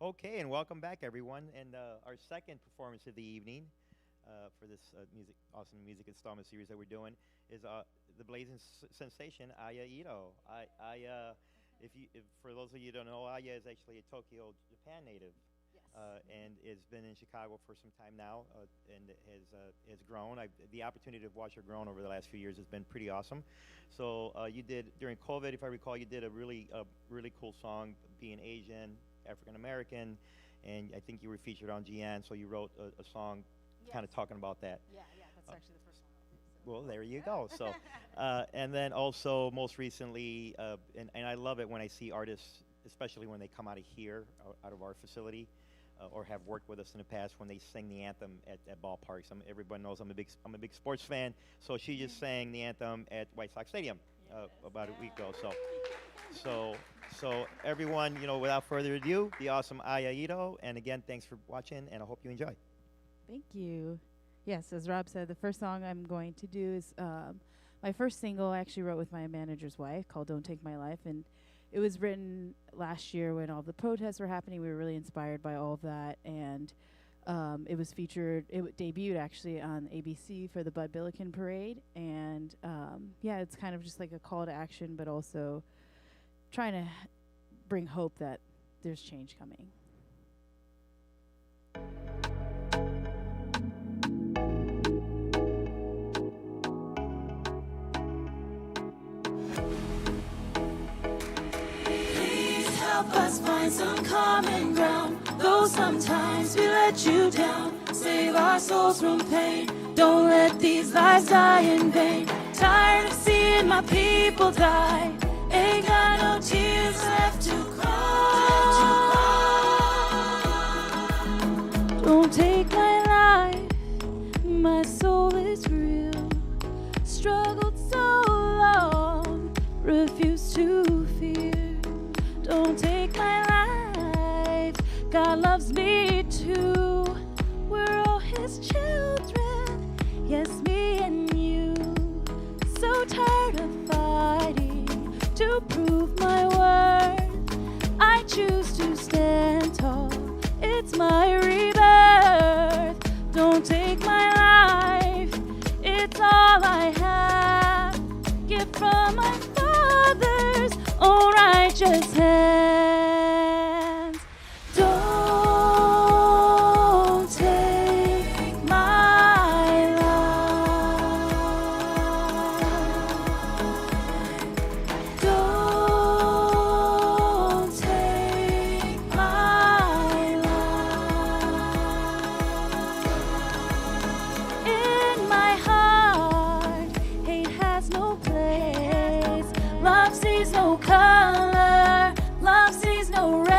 Okay, and welcome back, everyone. And our second performance of the evening for this awesome music installment series that we're doing is the blazing sensation Aya Ito. If for those of you who don't know, Aya is actually a Tokyo, Japan native. And has been in Chicago for some time now, and has grown. The opportunity to watch her grow over the last few years has been pretty awesome. So you did during COVID, if I recall, you did a really cool song, being Asian, African American, and I think you were featured on GN. So you wrote a song, kind of talking about that. Yeah, that's actually the first one. Well, there you go. So, and then also most recently, and I love it when I see artists, especially when they come out of here, out of our facility. Or have worked with us in the past when they sing the anthem at ballparks. Everyone knows I'm a big sports fan, so she just sang the anthem at White Sox Stadium about a week ago. So everyone, without further ado, the awesome Aya Ito, and again, thanks for watching, and I hope you enjoy. Thank you. Yes, as Rob said, the first song I'm going to do is my first single I actually wrote with my manager's wife, called Don't Take My Life, and it was written last year when all the protests were happening. We were really inspired by all of that, and it was featured. It debuted actually on ABC for the Bud Billiken Parade, and yeah, it's kind of just like a call to action, but also trying to bring hope that there's change coming. Help us find some common ground. Though sometimes we let you down, save our souls from pain. Don't let these lives die in vain. Tired of seeing my people die. Ain't got no tears left to cry. Don't take my life. My soul is real. Struggled so long, refused to fear. Don't take my life, God loves me too. We're all his children, yes, me and you. So tired of fighting to prove my worth. I choose to stand tall, it's my rebirth. Don't take my life, it's all I have. Gift from my father's own righteous hands. Don't take my life. Don't take my life. In my heart, hate has no place. Love sees no color, love sees no race.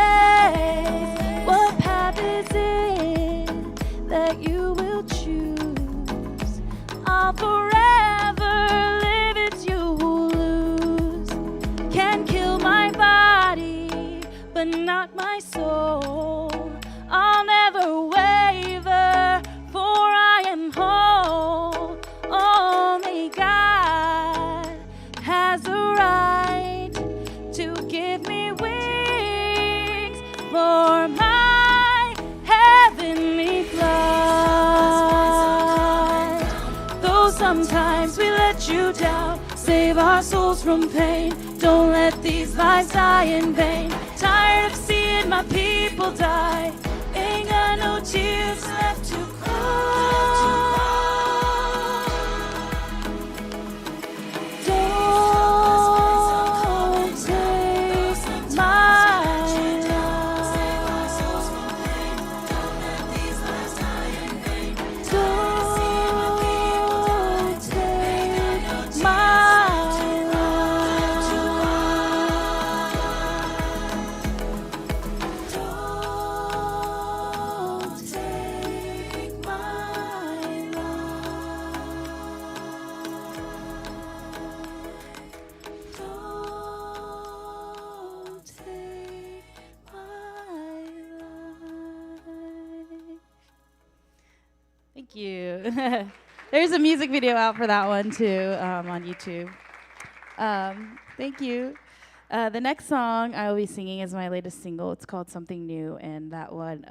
What path is it that you will choose? I'll forever live, it's you who lose. Can kill my body, but not my soul. I'll never waver, for I am whole. Only God has a right to give me wings for my heavenly flight. Though sometimes we let you down, save our souls from pain. Don't let these lives die in vain. Tired of seeing my people die. Ain't got no tears left to cry. Don't take my life. Don't take my Don't take my Don't take my life. Thank you. There's a music video out for that one too on YouTube. Thank you. The next song I will be singing is my latest single. It's called Something New, and that one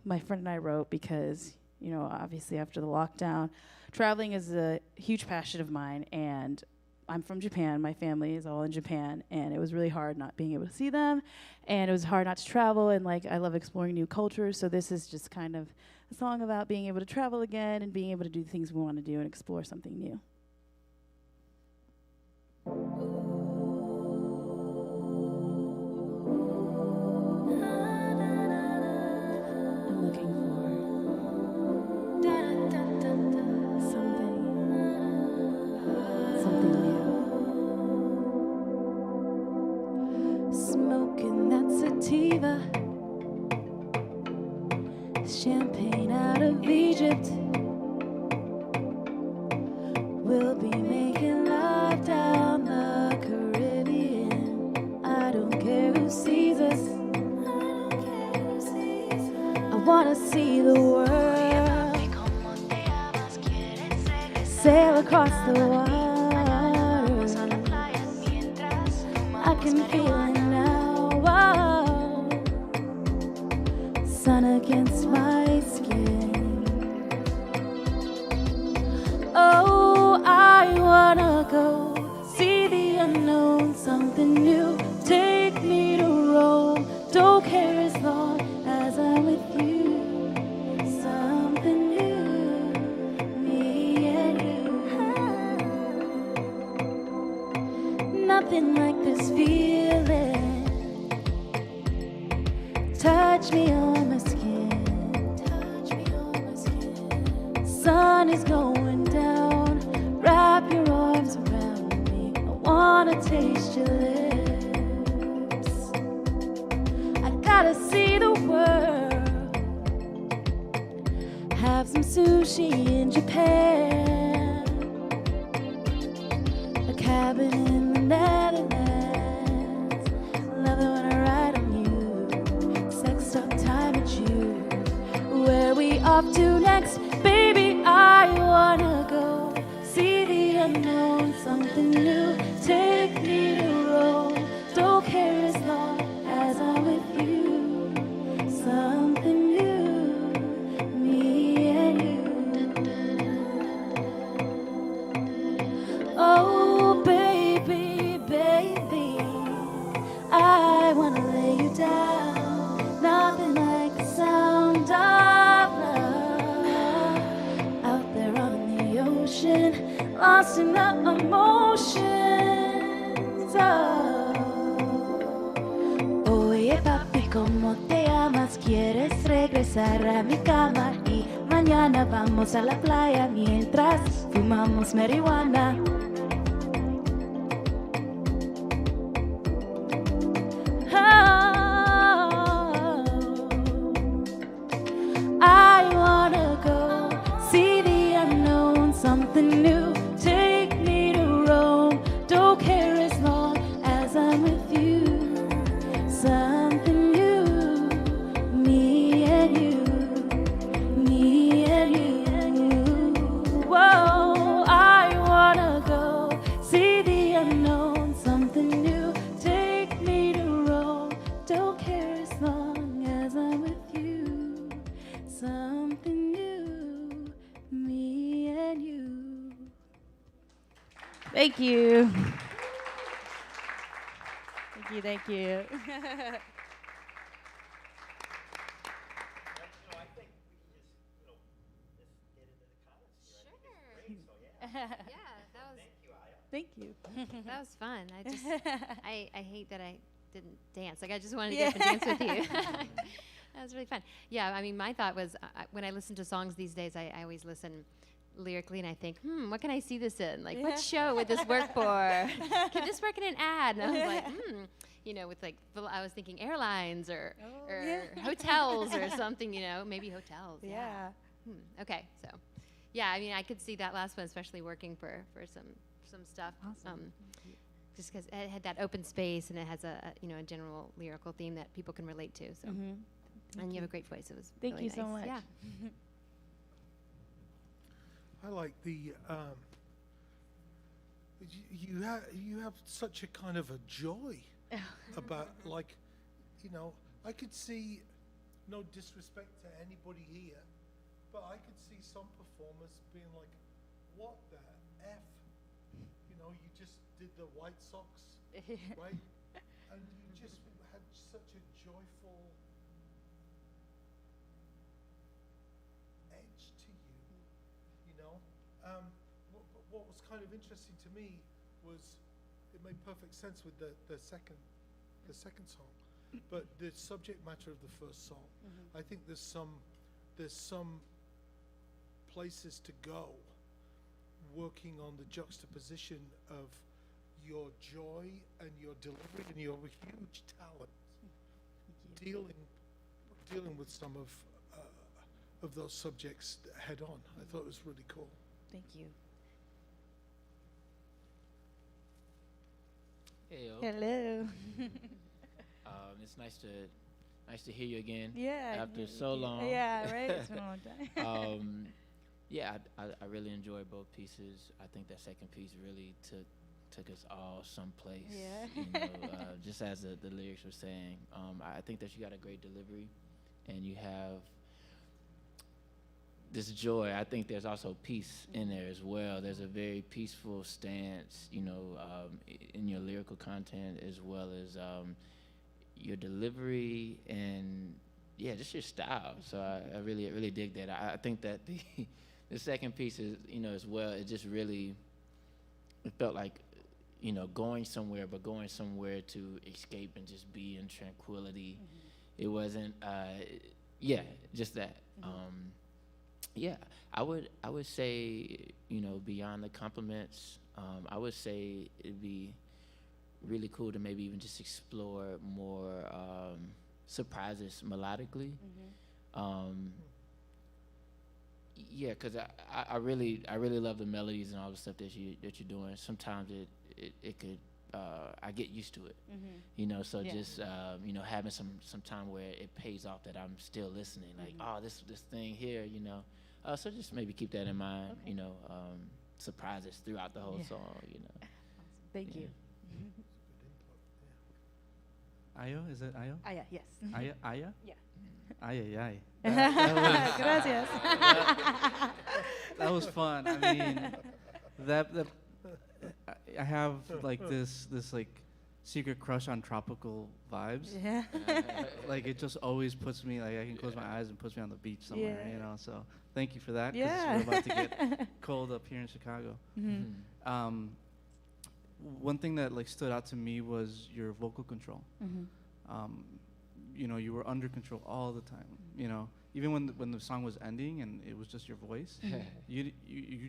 my friend and I wrote because, obviously after the lockdown, traveling is a huge passion of mine, and I'm from Japan. My family is all in Japan, and it was really hard not being able to see them, and it was hard not to travel, and I love exploring new cultures, so this is just kind of a song about being able to travel again and being able to do the things we want to do and explore something new. I'm looking for something new. Smoking that sativa, champagne out of Egypt. We'll be making love down the Caribbean. I don't care who sees us. I wanna see the world, sail across the water. I can feel it now. Whoa. Sun against my skin. Oh, I wanna go see the unknown, something new. Take me to Rome. Don't care as long as I'm with you. Something new, me and you. Nothing like this feeling. Touch me on my skin. Sun is going down. Wrap your arms around me. I wanna taste your lips. I gotta see the world. Have some sushi in Japan. A cabin in the Netherlands. Love it when I ride on you. Sexed up time at you. Where we off to next? Baby, I wanna go see the unknown, something new. Take me to Rome. Don't care as long as I'm with you. Something new, me and you. Oh, baby, baby, I wanna lay you down. Nothing like the sound of love. Out there on the ocean, lost in the emotions. Oh, oye papi, ¿cómo te llamas? ¿Quieres regresar a mi cama? Y mañana vamos a la playa mientras fumamos marihuana. I wanna go see the unknown, something new. Take me to Rome. Don't care as long as I'm with you. Something new, me and you, me and you. Whoa, I wanna go see the unknown, something new. Take me to Rome. Don't care as long as I'm with you. Something new, me and you. Thank you. Thank you, thank you. I think we can just, just get into the comments here. I think it's great, so yeah. Yeah, that was Thank you, Aya. Thank you. that was fun. I hate that I didn't dance. I just wanted to get up and dance with you. That was really fun. Yeah, I mean, my thought was when I listen to songs these days, I always listen lyrically and I think, what can I see this in? Like, what show would this work for? Can this work in an ad? And I was like, with I was thinking airlines or hotels or something, maybe hotels. Yeah. Okay, so, yeah, I mean, I could see that last one, especially working for some stuff. Awesome. Just because it had that open space and it has a general lyrical theme that people can relate to. So, and you have a great voice. It was Thank really you so nice. much. Yeah. I like the you have such a kind of a joy about, like, you know, I could see, no disrespect to anybody here, but I could see some performers being like, what the F? You know, you just did the White Sox, right? And you just had such a joyful edge to you, you know? What was kind of interesting to me was it made perfect sense with the second song, but the subject matter of the first song, I think there's some places to go working on the juxtaposition of your joy and your delivery and your huge talent dealing with some of those subjects head on. I thought it was really cool. Thank you. Heyo. Hello. It's nice to hear you again. Yeah. After so long. Yeah, right? It's been a long time. Yeah, I really enjoyed both pieces. I think that second piece really took us all someplace. Yeah. You know, just as the lyrics were saying, I think that you got a great delivery, and you have this joy. I think there's also peace in there as well. There's a very peaceful stance, you know, in your lyrical content, as well as your delivery and yeah, just your style. So I really dig that. I think that the second piece is, you know, as well, it just really, it felt like, you know, going somewhere, but going somewhere to escape and just be in tranquility. It wasn't, yeah, just that. Yeah, I would say, you know, beyond the compliments, I would say it'd be really cool to maybe even just explore more surprises melodically. Yeah, because I really love the melodies and all the stuff that you're doing. Sometimes it could I get used to it, you know. So Yeah. just you know, having some time where it pays off that I'm still listening. Like, oh, this thing here, you know. So just maybe keep that in mind, you know. Surprises throughout the whole Yeah. song, you know. Awesome. Thank Yeah. you. Ayo, is it Ayo? Yeah, yes. Aya, Aya? Yeah. Ay. Gracias. That was fun. I mean, I have like this like secret crush on tropical vibes. Yeah. Like it just always puts me, like I can close my eyes and puts me on the beach somewhere, Yeah. you know. So thank you for that. 'Cause Yeah. we're about to get cold up here in Chicago. One thing that like stood out to me was your vocal control. You know, you were under control all the time. You know, even when the song was ending and it was just your voice, you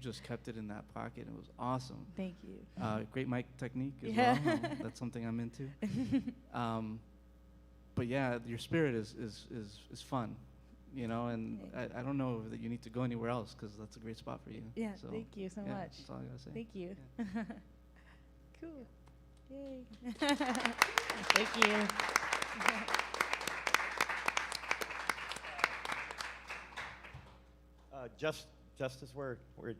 just kept it in that pocket. It was awesome. Thank you. Great mic technique as Yeah. well. That's something I'm into. But yeah, your spirit is fun. You know, and I don't know that you need to go anywhere else because that's a great spot for you. Yeah, So, thank you so yeah, much. That's all I gotta say. Thank you. Yeah. Cool. Yay. Thank you. Just as we're can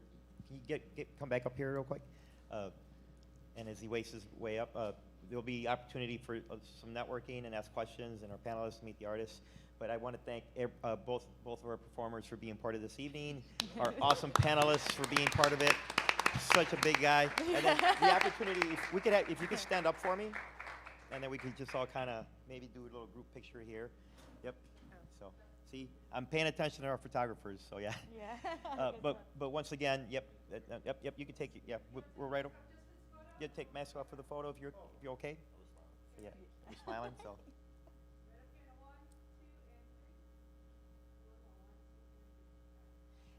you come back up here real quick? And as he wastes his way up, there'll be opportunity for some networking and ask questions, and our panelists meet the artists. But I want to thank both of our performers for being part of this evening, our awesome panelists for being part of it. Such a big guy. And then the opportunity, if you could stand up for me, and then we could just all kind of maybe do a little group picture here. Yep. So, see, I'm paying attention to our photographers. So yeah. Yeah. But once again, yep. You can take it. Yeah, we're right. Yeah, take mask off for the photo if you're okay. Yeah, you're smiling. So.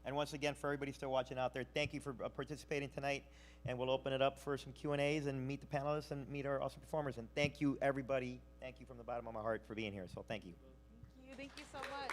And once again, for everybody still watching out there, thank you for participating tonight. And we'll open it up for some Q&As and meet the panelists and meet our awesome performers. And thank you, everybody. Thank you from the bottom of my heart for being here. So thank you. Thank you so much.